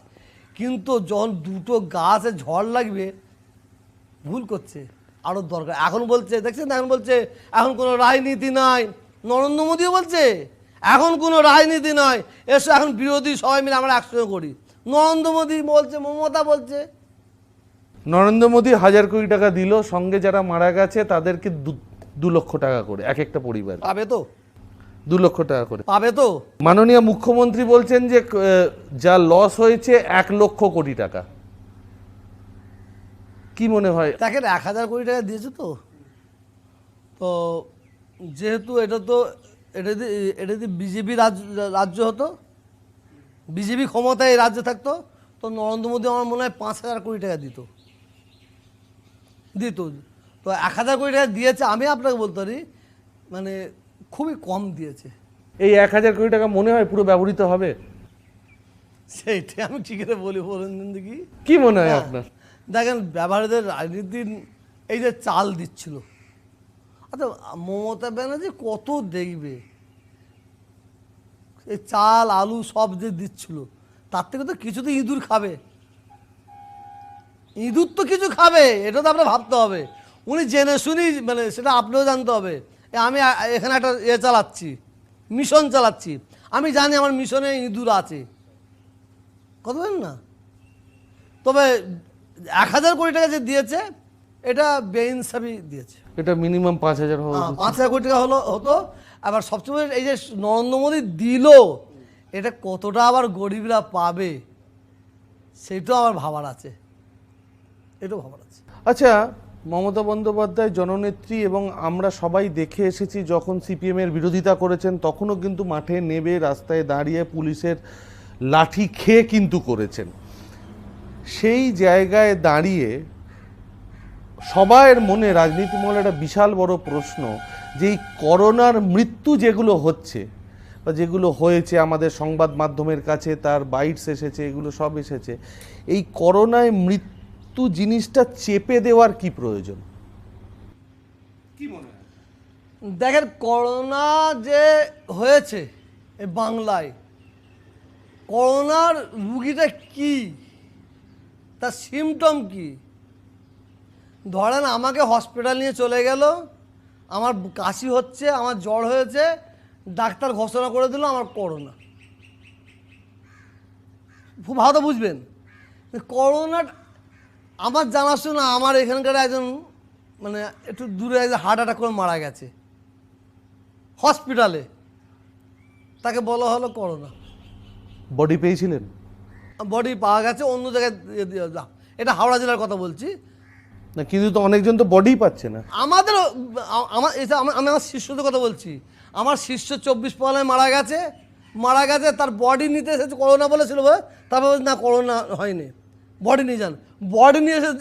কিন্তু যখন দুটো গাছে ঝড় লাগবে ভুল করছে, আরও দরকার। এখন বলছে দেখছেন, এখন বলছে এখন কোনো রাজনীতি নাই, নরেন্দ্র মোদীও বলছে এখন কোনো রাজনীতি নয়, এসো এখন বিরোধী সবাই মিলে আমরা একসঙ্গে করি। নরেন্দ্র মোদী বলছে, মমতা বলছে। নরেন্দ্র মোদী 1,000 কোটি টাকা দিল, সঙ্গে যারা মারা গেছে তাদেরকে 2 লক্ষ টাকা করে এক একটা পরিবার, পাবে তো, 2 লক্ষ টাকা করে পাবে তো। মাননীয় মুখ্যমন্ত্রী বলছেন যে যা লস হয়েছে 1 লক্ষ কোটি টাকা। কি মনে হয়? দেখেন 1,000 কোটি টাকা দিয়েছে তো, তো যেহেতু এটা যদি বিজেপি রাজ্য হতো, বিজেপি ক্ষমতায় এই রাজ্যে থাকতো, তো নরেন্দ্র মোদী আমার মনে হয় 5,000 কোটি টাকা দিত। তো 1,000 কোটি টাকা দিয়েছে, আমি আপনাকে বলতে পারি মানে খুবই কম দিয়েছে। এই 1,000 কোটি টাকা মনে হয় পুরো ব্যবহৃত হবে? সেইটাই আমি ঠিক করে বলি, বলুন দেখি। কি মনে হয় আপনার? দেখেন ব্যবহারদের রাজনীতির এই যে চাল দিচ্ছিল, আচ্ছা মমতা ব্যানার্জি কত দেখবে, এই চাল আলু সব যে দিচ্ছিল, তার থেকে তো কিছু তো ইঁদুর খাবে, ইঁদুর তো কিছু খাবে, এটা তো আপনার ভাবতে হবে। উনি জেনে শুনি, মানে সেটা আপনিও জানতে হবে। আমি এখানে একটা চালাচ্ছি, মিশন চালাচ্ছি, আমি জানি আমার মিশনে ইঁদুর আছে, কথা বলেন না। তবে 1,000 কোটি টাকা যে দিয়েছে এটা বেইনসাফি দিয়েছে। এটা মিনিমাম 5,000 হওয়া উচিত। 5,000 কোটি টাকা হতো। আবার সবসময় এই যে নরেন্দ্র মোদী দিল, এটা কতটা আবার গরিবরা পাবে সেটাও আমার ভাবার আছে, এটাও ভাবার আছে। আচ্ছা, মমতা বন্দ্যোপাধ্যায় জননেত্রী, এবং আমরা সবাই দেখে এসেছি যখন সিপিএম এর বিরোধিতা করেছেন তখনও কিন্তু মাঠে নেমে রাস্তায় দাঁড়িয়ে পুলিশের লাঠি খেয়ে কিন্তু করেছেন। সেই জায়গায় দাঁড়িয়ে সবার মনে, রাজনীতি মহলে একটা বিশাল বড় প্রশ্ন, যে এই করোনার মৃত্যু যেগুলো হচ্ছে বা যেগুলো হয়েছে আমাদের সংবাদ মাধ্যমের কাছে, তার বাইটস এসেছে, এগুলো সব এসেছে, এই করোনায় মৃত্যু জিনিসটা চেপে দেওয়ার কি প্রয়োজন? কি মনে হয়? দেখেন করোনা যে হয়েছে এই বাংলায়, করোনার রুগীটা কি, তার সিমটম কি? ধরেন আমাকে হসপিটাল নিয়ে চলে গেল, আমার কাশি হচ্ছে, আমার জ্বর হয়েছে, ডাক্তার ঘোষণা করে দিল আমার করোনা। খুব ভালো বুঝবেন, করোনা আমার জানাশোনা, আমার এখানকার একজন মানে একটু দূরে একজন হার্ট অ্যাটাক করে মারা গেছে হসপিটালে, তাকে বলা হলো করোনা। বডি পেয়েছিলেন? বডি পাওয়া গেছে অন্য জায়গায়, এটা হাওড়া জেলার কথা বলছি না, কিন্তু তো অনেকজন তো বডি পাচ্ছে না। আমাদের, আমি আমার শিষ্যদের কথা বলছি, আমার শিষ্য 24 পরগনায় মারা গেছে, তার বডি নিতে এসেছে, করোনা বলেছিল, তারপর না করোনা হয়নি, বডি নিয়ে যান, বডি নিয়ে এসে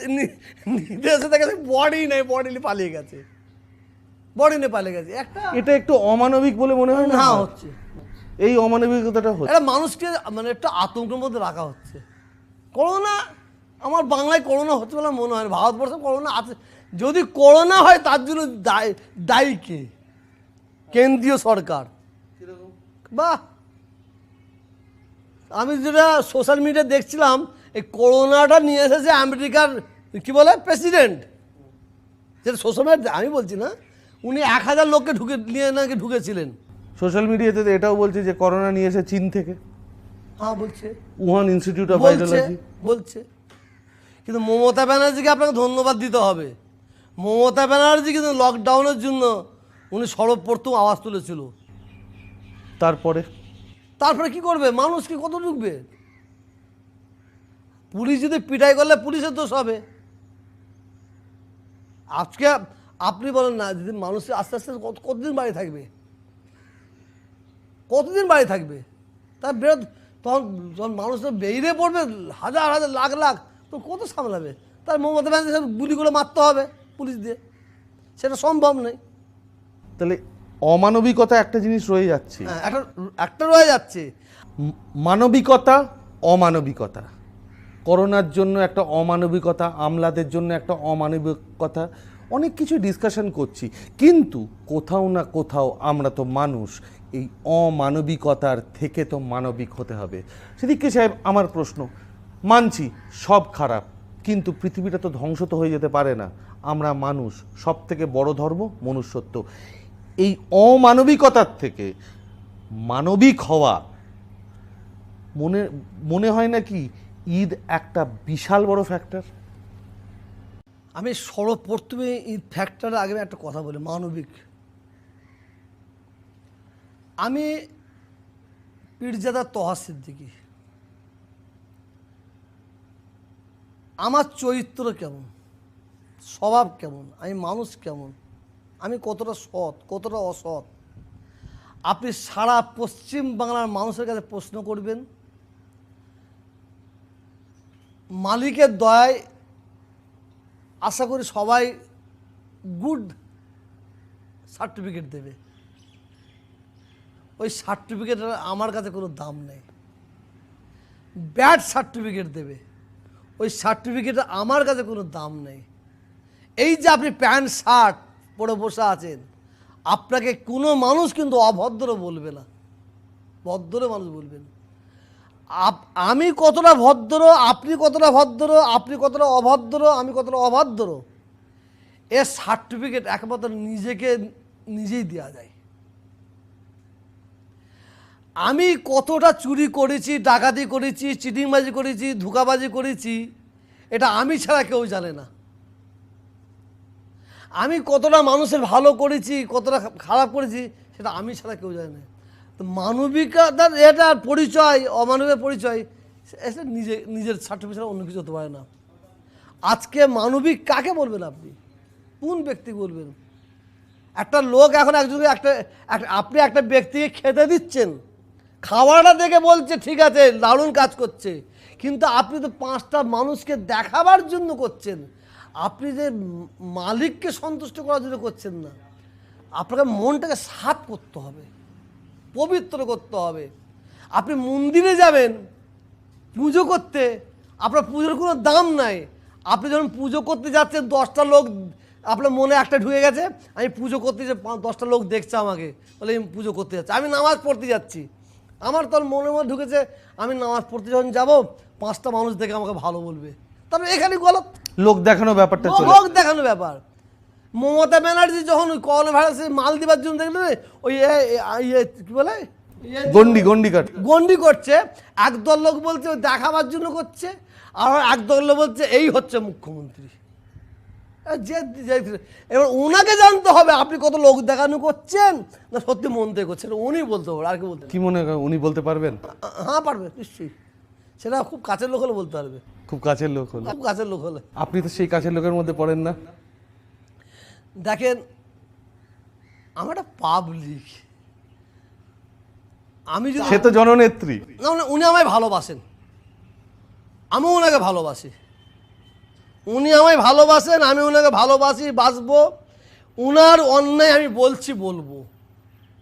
নিতে এসে দেখে বডি নেই, বডি নিয়ে পালিয়ে গেছে, একটা এটা একটু অমানবিক বলে মনে হয় না? হ্যাঁ হচ্ছে, এই অমানবিকতাটা হচ্ছে। এটা মানুষকে মানে একটা আতঙ্কের মধ্যে রাখা হচ্ছে। করোনা, আমার বাংলায় করোনা হচ্ছে বলে মনে হয় না, ভারতবর্ষে করোনা আছে। যদি করোনা হয় তার জন্য দায়ী কে? কেন্দ্রীয় সরকার। বাহ, আমি যেটা সোশ্যাল মিডিয়া দেখছিলাম, এই করোনাটা নিয়ে এসেছে আমেরিকার কি বলে প্রেসিডেন্ট, যেটা সোশ্যাল মিডিয়া, আমি বলছি না, উনি 1,000 লোককে নিয়ে নাকি ঢুকেছিলেন। সোশ্যাল মিডিয়াতে তো এটাও বলছে যে করোনা নিয়ে এসে চীন থেকে, হ্যাঁ বলছে, উহান ইনস্টিটিউট অফ ভাইরোলজি বলছে। কিন্তু মমতা ব্যানার্জিকে আপনাকে ধন্যবাদ দিতে হবে। মমতা ব্যানার্জি কিন্তু লকডাউনের জন্য উনি সর্বপ্রথম আওয়াজ তুলেছিল। তারপরে কি করবে? মানুষকে কত ঢুকবে? পুলিশ যদি পিটাই করলে পুলিশের দোষ হবে। আজকে আপনি বলেন না, যদি মানুষ আস্তে আস্তে কতদিন বাড়ি থাকবে, তার বিরোধ, তখন মানুষ বেরিয়ে পড়বে হাজার হাজার লাখ লাখ, তো কত সামলাবে? তার মমতা ব্যানার্জি সব গুলি করে মারতে হবে পুলিশ দিয়ে, সেটা সম্ভব নয়। তাহলে অমানবিকতা একটা জিনিস রয়ে যাচ্ছে, হ্যাঁ, একটা রয়ে যাচ্ছে। মানবিকতা, অমানবিকতা। করোনার জন্য একটা অমানবিকতা, আমলাদের জন্য একটা অমানবিকতা, অনেক কিছু ডিসকাশন করছি, কিন্তু কোথাও না কোথাও আমরা তো মানুষ, এই অমানবিকতার থেকে তো মানবিক হতে হবে। সেদিকে সাহেব আমার প্রশ্ন, মানছি সব খারাপ, কিন্তু পৃথিবীটা তো ধ্বংস তো হয়ে যেতে পারে না। আমরা মানুষ, সব থেকে বড় ধর্ম মনুষ্যত্ব। এই অমানবিকতার থেকে মানবিক হওয়া মনে মনে হয় না কি ঈদ একটা বিশাল বড় ফ্যাক্টর? আমি সর্বপ্রথমে ঈদ ফ্যাক্টরের আগে একটা কথা বলি, মানবিক। আমি পীরজাদা তহা সিদ্দিকী, আমার চরিত্র কেমন, স্বভাব কেমন, আমি মানুষ কেমন, আমি কতটা সৎ কতটা অসৎ, আপনি সারা পশ্চিম বাংলার মানুষের কাছে প্রশ্ন করবেন। মালিকের দয়ায় আশা করি সবাই গুড সার্টিফিকেট দেবে। ওই সার্টিফিকেটের আমার কাছে কোনো দাম নেই। ব্যাড সার্টিফিকেট দেবে, ওই সার্টিফিকেটের আমার কাছে কোনো দাম নেই। এই যে আপনি প্যান্ট শার্ট পরে বসে আছেন, আপনাকে কোনো মানুষ কিন্তু অভদ্র বলবে না, ভদ্র মানুষ বলবেন। আমি কতটা ভদ্র, আপনি কতটা ভদ্র, আপনি কতটা অভদ্র, আমি কতটা অভদ্র, এর সার্টিফিকেট একমাত্র নিজেকে নিজেই দেওয়া যায়। আমি কতটা চুরি করেছি, ডাকাতি করেছি, চিটিংবাজি করেছি, ধোঁকাবাজি করেছি, এটা আমি ছাড়া কেউ জানে না। আমি কতটা মানুষের ভালো করেছি, কতটা খারাপ করেছি, সেটা আমি ছাড়া কেউ জানে না। তো মানবিকতার এটা পরিচয়, অমানবিক পরিচয়, এটা নিজের সার্টিফিকেট ছাড়া অন্য কিছু হতে পারে না। আজকে মানবিক কাকে বলবেন আপনি, কোন ব্যক্তি বলবেন? একটা লোক এখন একজনকে আপনি একটা ব্যক্তিকে খেতে দিচ্ছেন, খাওয়াটা দেখে বলছে ঠিক আছে দারুণ কাজ করছে, কিন্তু আপনি তো 5টা মানুষকে দেখাবার জন্য করছেন, আপনি যে মালিককে সন্তুষ্ট করার জন্য করছেন না। আপনাকে মনটাকে সাফ করতে হবে, পবিত্র করতে হবে। আপনি মন্দিরে যাবেন পুজো করতে, আপনার পুজোর কোনো দাম নাই। আপনি যখন পুজো করতে যাচ্ছেন, 10টা লোক আপনার মনে একটা ঢুকে গেছে, আমি পুজো করতে যে 10টা লোক দেখছে আমাকে, বলে আমি পুজো করতে যাচ্ছি, আমি নামাজ পড়তে যাচ্ছি। আমার তোর মনে মনে ঢুকেছে আমি নামাজ পড়তে যখন যাবো 5টা মানুষ দেখে আমাকে ভালো বলবে, তবে এখানে গলত লোক দেখানো ব্যাপারটা চলে। লোক দেখানো ব্যাপার। মমতা ব্যানার্জি যখন ওই করোনা ভাইরাসে মাল দিবার জন্য দেখলেন ওই কি বলে গন্ডি করছে, একদল লোক বলছে ওই দেখাবার জন্য করছে, আর একদল লোক বলছে এই হচ্ছে মুখ্যমন্ত্রী। এবার ওনাকে জানতে হবে আপনি কত লোক দেখানো করছেন না সত্যি মন থেকে করছেন, উনি বলতে পারবেন। আর কি বলতে কি মনে হয় উনি বলতে পারবেন? হ্যাঁ পারবে নিশ্চয়ই, সেটা খুব কাছের লোক হলে বলতে পারবে, খুব কাছের লোক হলে। খুব কাছের লোক হলে। আপনি তো সেই কাছের লোকের মধ্যে পড়েন না। দেখেন আমার একটা পাবলিক, আমি যদি সে তো জননেত্রী। না উনি আমায় ভালোবাসেন, আমিও ওনাকে ভালোবাসি, উনি আমায় ভালোবাসেন, আমি ওনাকে ভালোবাসি, বাসবো। উনার অন্যায় আমি বলবো,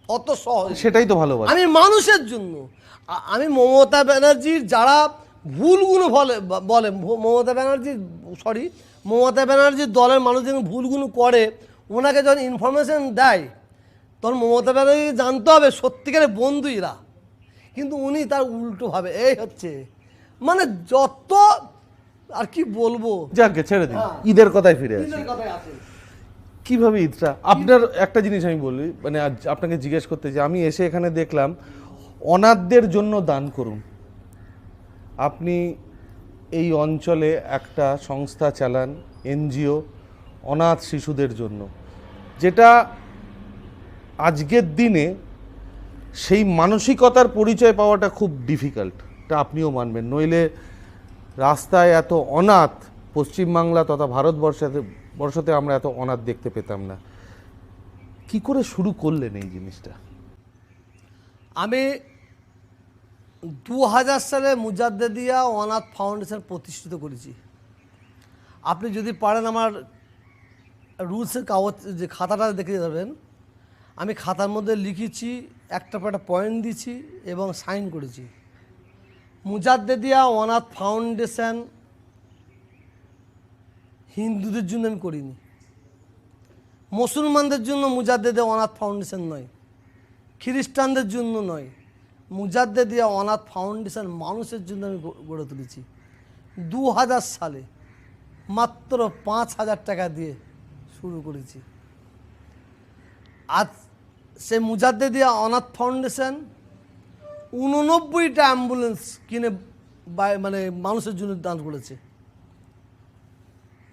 অত সহজ। সেটাই তো ভালোবাসা। আমি মানুষের জন্য, আমি মমতা ব্যানার্জির যারা ভুলগুলো বলে মমতা ব্যানার্জির দলের মানুষ যখন ভুলগুলো করে, ওনাকে যখন ইনফরমেশন দেয়, তখন মমতা ব্যানার্জি জানতে হবে সত্যিকারের বন্ধুইরা, কিন্তু উনি তার উল্টোভাবে এই হচ্ছে মানে যত আর কি বলবো। যাকে ছেড়ে দিন, ঈদের কথায় ফিরে আসি। কিভাবে ঈদটা আপনার, একটা জিনিস আমি বলি, মানে আজ আপনাকে জিজ্ঞেস করতে যে আমি এসে এখানে দেখলাম অনাথদের জন্য দান করুন। আপনি এই অঞ্চলে একটা সংস্থা চালান, এনজিও, অনাথ শিশুদের জন্য, যেটা আজকের দিনে সেই মানসিকতার পরিচয় পাওয়াটা খুব ডিফিকাল্ট, এটা আপনিও মানবেন। নইলে রাস্তায় এত অনাথ পশ্চিমবাংলা তথা ভারতবর্ষতে আমরা এত অনাথ দেখতে পেতাম না। কি করে শুরু করলেন এই জিনিসটা? আমি 2000 সালে মুজাদ্দেদিয়া অনাথ ফাউন্ডেশন প্রতিষ্ঠিত করেছি। আপনি যদি পারেন আমার রুলসের কাগজ যে খাতাটা দেখে যাবেন, আমি খাতার মধ্যে লিখেছি, একটা পর একটা পয়েন্ট দিয়েছি এবং সাইন করেছি। মুজাদ্দেদিয়া অনাথ ফাউন্ডেশন হিন্দুদের জন্য আমি করিনি, মুসলমানদের জন্য মুজাদ্দেদে অনাথ ফাউন্ডেশন নয়, খ্রিস্টানদের জন্য নয়, মুজাদ্দেদে অনাথ ফাউন্ডেশন মানুষের জন্য আমি গড়ে তুলেছি। 2000 সালে মাত্র 5000 টাকা দিয়ে শুরু করেছি। আজ সে মুজাদ্দেদে অনাথ ফাউন্ডেশন 89টা অ্যাম্বুলেন্স কিনে মানে মানুষের জন্য দান করেছে।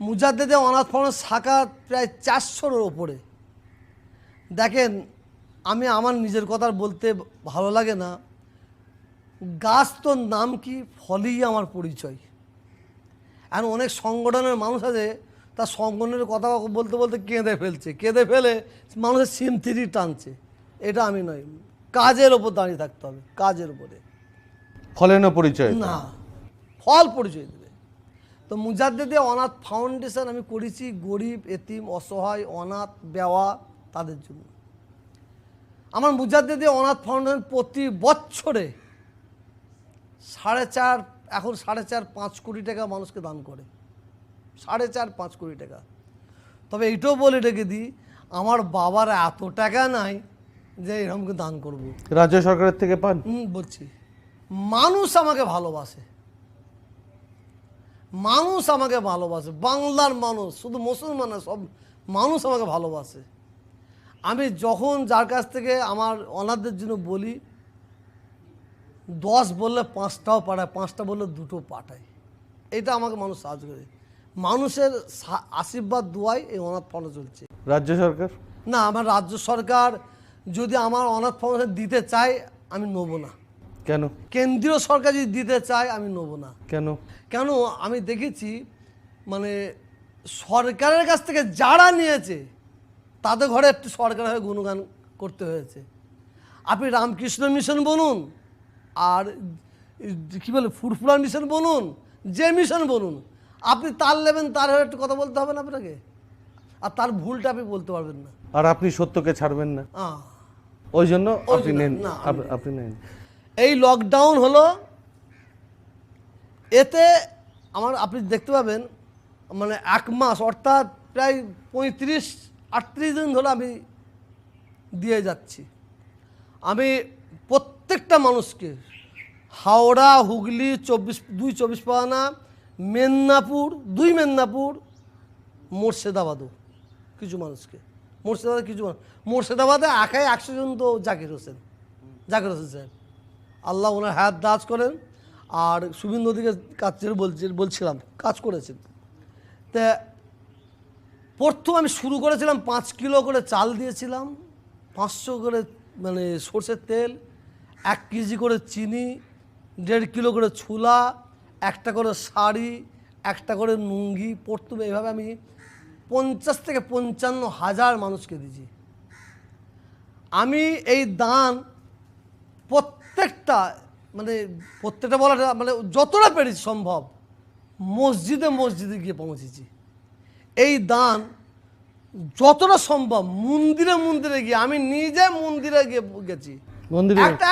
মুজাদ্দেদে অনাথ ফাউন্ডেশন শাখা প্রায় 400-এর ওপরে। দেখেন, আমি আমার নিজের কথা বলতে ভালো লাগে না, গাছ তোর নাম কি, ফলেই আমার পরিচয়। এখন অনেক সংগঠনের মানুষ আছে, তার সংগঠনের কথা বলতে বলতে কেঁদে ফেলছে, কেঁদে ফেলে মানুষের সিমথিরি টানছে। এটা আমি নয়, কাজের ওপর দাঁড়িয়ে থাকতে হবে, কাজের উপরে। ফলে না পরিচয় না, ফল পরিচয় দেবে। তো মুজাদ্দেদে অনাথ ফাউন্ডেশন আমি করেছি গরিব, এতিম, অসহায়, অনাথ, বেওয়া তাদের জন্য। আমার মুজাদ্দেদে অনাথ ফাউন্ডেশন প্রতি বছরে 4.5 এখন 4.5-5 কোটি টাকা মানুষকে দান করে, 4.5-5 কোটি টাকা। তবে এইটাও বলে রেখে দিই, আমার বাবার এত টাকা নাই যে এরকমকে দান করব। রাজ্য সরকারের থেকে পান? বলছি, মানুষ আমাকে ভালোবাসে, মানুষ আমাকে ভালোবাসে, বাংলার মানুষ, শুধু মুসলমান না, সব মানুষ আমাকে ভালোবাসে। আমি যখন যার কাছ থেকে আমার অনাথদের জন্য বলি, 10 বললে 5টাও পাঠায়, 5টা বললে 2টো পাঠায়। এটা আমাকে মানুষ সাহায্য করে। মানুষের আশীর্বাদ দোয়াই এই অনাথ ফাউন্ডেশন চলছে। রাজ্য সরকার? না, আমার রাজ্য সরকার যদি আমার অনাথ ফাউন্ডেশন দিতে চায় আমি নেব না। কেন? কেন্দ্রীয় সরকার যদি দিতে চায় আমি নেব না। কেন? কেন? আমি দেখেছি মানে সরকারের কাছ থেকে যারা নিয়েছে তাদের ঘরে একটু সরকার হয়ে গুণগান করতে হয়েছে। আপনি রামকৃষ্ণ মিশন বলুন, আর কী বলে ফুরফুরা মিশন বলুন, যে মিশন বলুন, আপনি তার নেবেন, তার হয়ে একটু কথা বলতে হবে না আপনাকে, আর তার ভুলটা আপনি বলতে পারবেন না। আর আপনি সত্যকে ছাড়বেন না, হ্যাঁ, ওই জন্য আপনি জন্য নেন। না, আপনি নেন। এই লকডাউন হলো, এতে আমার আপনি দেখতে পাবেন মানে 1 মাস অর্থাৎ প্রায় 35-38 দিন ধরে আমি দিয়ে যাচ্ছি। আমি প্রত্যেকটা মানুষকে হাওড়া, হুগলি, 24 পরগনা, মেদিনীপুর, 2 মেদিনীপুর, মুর্শিদাবাদও কিছু মানুষকে, মুর্শিদাবাদে একাই 100 জন তো জাকির হোসেন সাহেব, আল্লাহ ওনার হায়াত দাজ করেন। আর শুভিন্দু দিকে কাজ বলছিলাম, কাজ করেছেন। তা প্রথম আমি শুরু করেছিলাম 5 কিলো করে চাল দিয়েছিলাম, 500 করে মানে সর্ষের তেল, 1 কেজি করে চিনি, 1.5 কিলো করে ছোলা, 1টা করে শাড়ি, 1টা করে লুঙ্গি। প্রথমে এইভাবে আমি 50 থেকে 55 হাজার মানুষকে দিয়েছি। আমি এই দান প্রত্যেকটা বলাটা মানে যতটা পেরেছি সম্ভব মসজিদে মসজিদে গিয়ে পৌঁছেছি। এই দান যতটা সম্ভব মন্দিরে মন্দিরে গিয়ে, আমি নিজে মন্দিরে গেছি,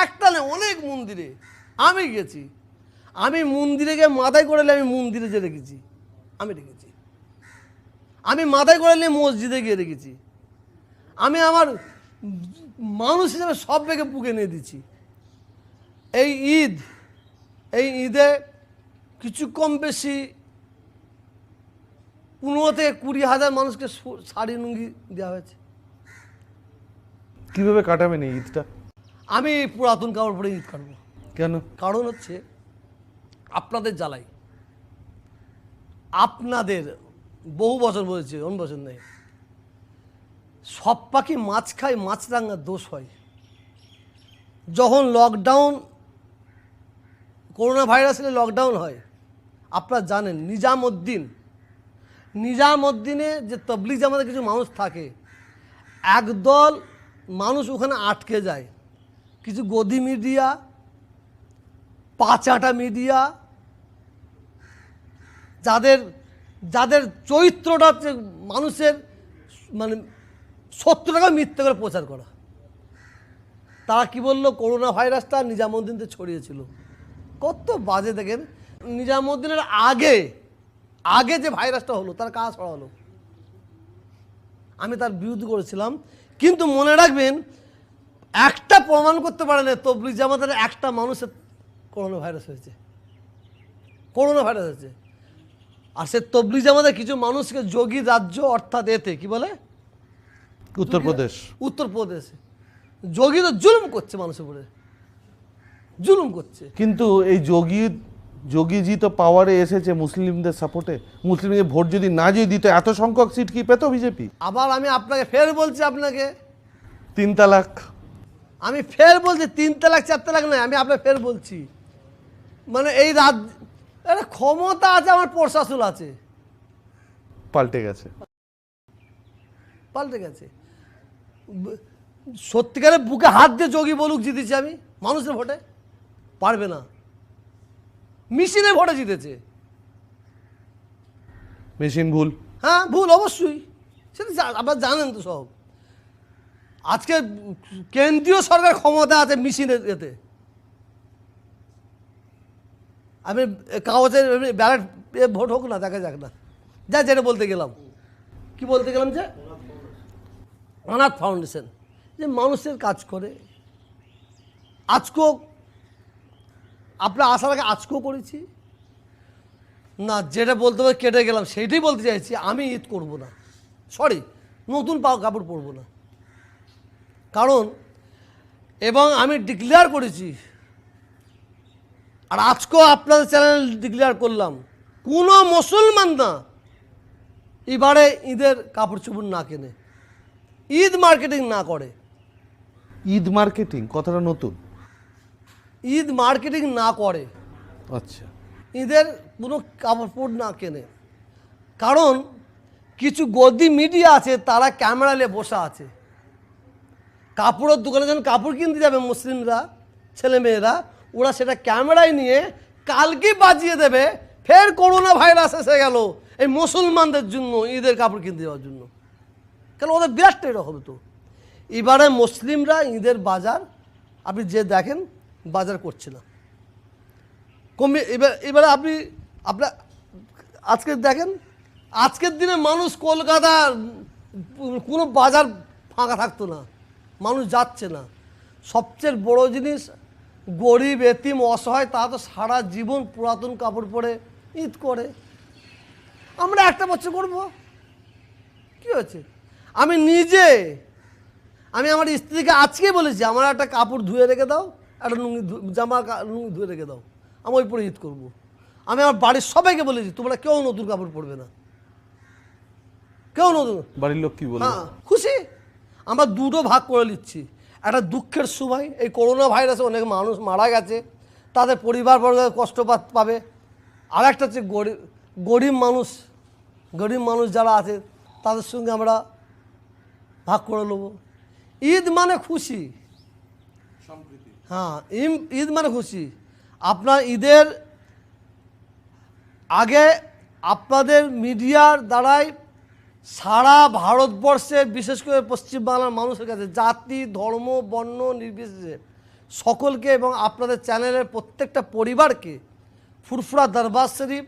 একটা না অনেক মন্দিরে আমি গেছি। আমি মন্দিরে গিয়ে মাথায় করে আমি মন্দিরে যে রেখেছি, আমি রেখেছি। আমি মাথায় করে নিয়ে মসজিদে গিয়ে রেখেছি। আমি আমার মানুষ হিসেবে সব বেগে বুকে নিয়ে দিচ্ছি। এই ঈদে কিছু কম বেশি 15 থেকে 20 হাজার মানুষকে শাড়ি লুঙ্গি দেওয়া হয়েছে। কিভাবে কাটাবেন এই ঈদটা? আমি পুরাতন কাপড় পরে ঈদ কাটবো। কেন? কারণ হচ্ছে আপনাদের জ্বালাই, আপনাদের বহু বছর বলেছে, অন্য বছর নেই, সব পাখি মাছ খায়, মাছরাঙার দোষ হয়। যখন লকডাউন, করোনা ভাইরাসের লকডাউন হয়, আপনারা জানেন নিজামউদ্দিনে যে তবলিগ জামাতের কিছু মানুষ থাকে, একদল মানুষ ওখানে আটকে যায়। কিছু গদি মিডিয়া, পাঁচাটা মিডিয়া, যাদের চরিত্রটা হচ্ছে মানুষের মানে সত্যটাকে মিথ্যে করে প্রচার করা। তারা কি বললো, করোনা ভাইরাসটা নিজামউদ্দিনতে ছড়িয়েছিল। কত বাজে দেখেন। নিজামউদ্দিনের আগে যে ভাইরাসটা হলো তার কাজ ছড়ালো। আমি তার বিরোধী করেছিলাম, কিন্তু মনে রাখবেন একটা প্রমাণ করতে পারে না তবলিগ জামাতের একটা মানুষের করোনা ভাইরাস হয়েছে, করোনা ভাইরাস হয়েছে। আর সে তবলিগ জামাতের কিছু মানুষকে যোগী রাজ্য অর্থাৎ এতে কি বলে উত্তরপ্রদেশ, উত্তরপ্রদেশে যোগী তো জুলুম করছে মানুষের উপরে, জুলুম করছে। কিন্তু এই যোগীজি তো পাওয়ারে এসেছে মুসলিমদের সাপোর্টে, মুসলিমদের ভোট যদি না যদি দিত এত সংখ্যক সিট কি পেত বিজেপি? আবার আমি আপনাকে ফের বলছি, আপনাকে 3 তালাক, আমি ফের বলছি 3 তালাক 4 তালাক নয়, আমি আপনাকে ফের বলছি মানে এই ক্ষমতা আছে, আমার প্রশাসন আছে, পাল্টে গেছে। পাল্টে গেছে। সত্যিকারের বুকে হাত দিয়ে যোগী বলুক জিতেছি আমি মানুষের ভোটে, পারবে না। মেশিনে ভোটে জিতেছে, মেশিন ভুল, হ্যাঁ ভুল অবশ্যই, সেটা আপনারা জানেন তো সব। আজকে কেন্দ্রীয় সরকার ক্ষমতা আছে মেশিনের এতে, আমি কাগজের ব্যালট ভোট হোক না, দেখা যাক না, যা যেটা বলতে গেলাম, কি বলতে গেলাম যে অনাথ ফাউন্ডেশন যে মানুষের কাজ করে, আজকেও আপনার আসার আগে আজকেও করেছি না, যেটা বলতে হবে কেটে গেলাম সেইটাই বলতে চাইছি। আমি ঈদ করব না, সরি, নতুন কাপড় পরবো না, কারণ এবং আমি ডিক্লেয়ার করেছি, আর আজকেও আপনাদের চ্যানেল ডিক্লেয়ার করলাম, কোনো মুসলমান না এবারে ঈদের কাপড় চোপড় না কেনে, ঈদ মার্কেটিং না করে। ঈদ মার্কেটিং কথাটা নতুন, ঈদ মার্কেটিং না করে, আচ্ছা, ঈদের কোনো কাপড় না কেনে। কারণ কিছু গদি মিডিয়া আছে, তারা ক্যামেরা নিয়ে বসা আছে, কাপড়ের দোকানে যখন কাপড় কিনতে যাবে মুসলিমরা ছেলেমেয়েরা, ওরা সেটা ক্যামেরায় নিয়ে কালকে বাজিয়ে দেবে, ফের করোনা ভাইরাস এসে গেল এই মুসলমানদের জন্য ঈদের কাপড় কিনতে যাওয়ার জন্য, কেন ওদের বিরাটটা এটা হবে। তো এবারে মুসলিমরা ঈদের বাজার আপনি যে দেখেন বাজার করছে না, কমে। এবারে আপনার আজকে দেখেন, আজকের দিনে মানুষ কলকাতা কোনো বাজার ফাঁকা থাকতো না, মানুষ যাচ্ছে না। সবচেয়ে বড় জিনিস গরিব এতিম অসহায়, তা তো সারা জীবন পুরাতন কাপড় পরে ঈদ করে, আমরা একটা বছর করব, কি হয়েছে? আমি নিজে আমার স্ত্রীকে আজকে বলেছি আমার একটা কাপড় ধুয়ে রেখে দাও, একটা লুঙ্গি লুঙ্গি ধুয়ে রেখে দাও, আমি ওই পরে ঈদ করবো। আমি আমার বাড়ির সবাইকে বলেছি তোমরা কেউ নতুন কাপড় পরবে না, কেউ নতুন। বাড়ির লোক কি বলবে? হ্যাঁ খুশি। আমরা দুটো ভাগ করে নিচ্ছি, একটা দুঃখের সময়, এই করোনা ভাইরাসে অনেক মানুষ মারা গেছে, তাদের পরিবারবর্গ কষ্ট পাবে, আর একটা হচ্ছে গরিব মানুষ যারা আছে তাদের সঙ্গে আমরা ভাগ করে নেবো। ঈদ মানে খুশি, হ্যাঁ ঈদ মানে খুশি। আপনার ঈদের আগে আপনাদের মিডিয়ার দ্বারাই সারা ভারতবর্ষে, বিশেষ করে পশ্চিমবাংলার মানুষের কাছে জাতি ধর্ম বর্ণ নির্বিশেষে সকলকে এবং আপনাদের চ্যানেলের প্রত্যেকটা পরিবারকে ফুরফুরা দরবার শরীফ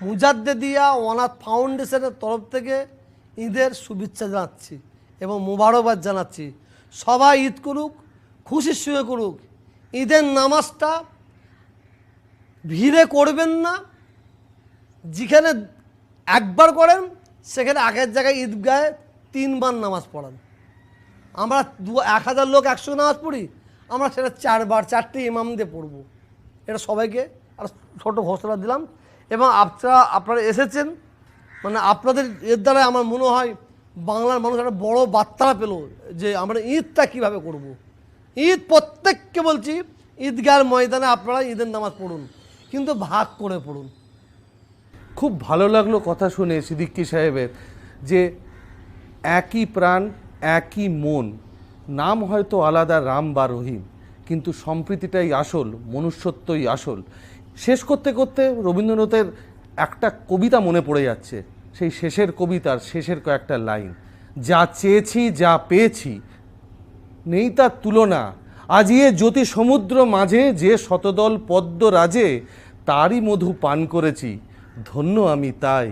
মুজাদ্দেদিয়া অনাথ ফাউন্ডেশনের তরফ থেকে ঈদের শুভেচ্ছা জানাচ্ছি এবং মোবারকবাদ জানাচ্ছি। সবাই ঈদ করুক, খুশির সঙ্গে করুক। ঈদের নামাজটা ভিড়ে করবেন না, যেখানে একবার করেন সেখানে আগের জায়গায় ঈদগাহে 3 বার নামাজ পড়ান। আমরা 1000 লোক 100 নামাজ পড়ি, আমরা সেটা 4 বার 4টে ইমাম দিয়ে পড়বো। এটা সবাইকে আর ছোটো ঘোষণা দিলাম। এবং আপনারা এসেছেন, মানে আপনাদের এর দ্বারা আমার মনে হয় বাংলার মানুষ একটা বড় বার্তা পেল যে আমরা ঈদটা কীভাবে করব। ঈদ প্রত্যেককে বলছি, ঈদগাহের ময়দানে আপনারা ঈদের নামাজ পড়ুন, কিন্তু ভাগ করে পড়ুন। খুব ভালো লাগলো কথা শুনে সিদ্দিকী সাহেবের, যে একই প্রাণ একই মন, নাম হয়তো আলাদা রাম বা রহিম, কিন্তু সম্প্রীতিটাই আসল, মনুষ্যত্বই আসল। শেষ করতে করতে রবীন্দ্রনাথের একটা কবিতা মনে পড়ে যাচ্ছে, সেই শেষের কবিতার শেষের কয়েকটা লাইন, যা চেয়েছি যা পেয়েছি নেই তার তুলনা, আজিয়ে জ্যোতি সমুদ্র মাঝে যে শতদল পদ্ম রাজে, তারই মধু পান করেছি, ধন্য আমি তাই,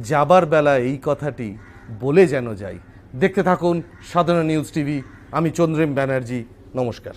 যাবার বেলা এই কথাটি বলে যেন যাই। দেখতে থাকুন সাধনা নিউজ টিভি। আমি চন্দ্রিম ব্যানার্জি, নমস্কার।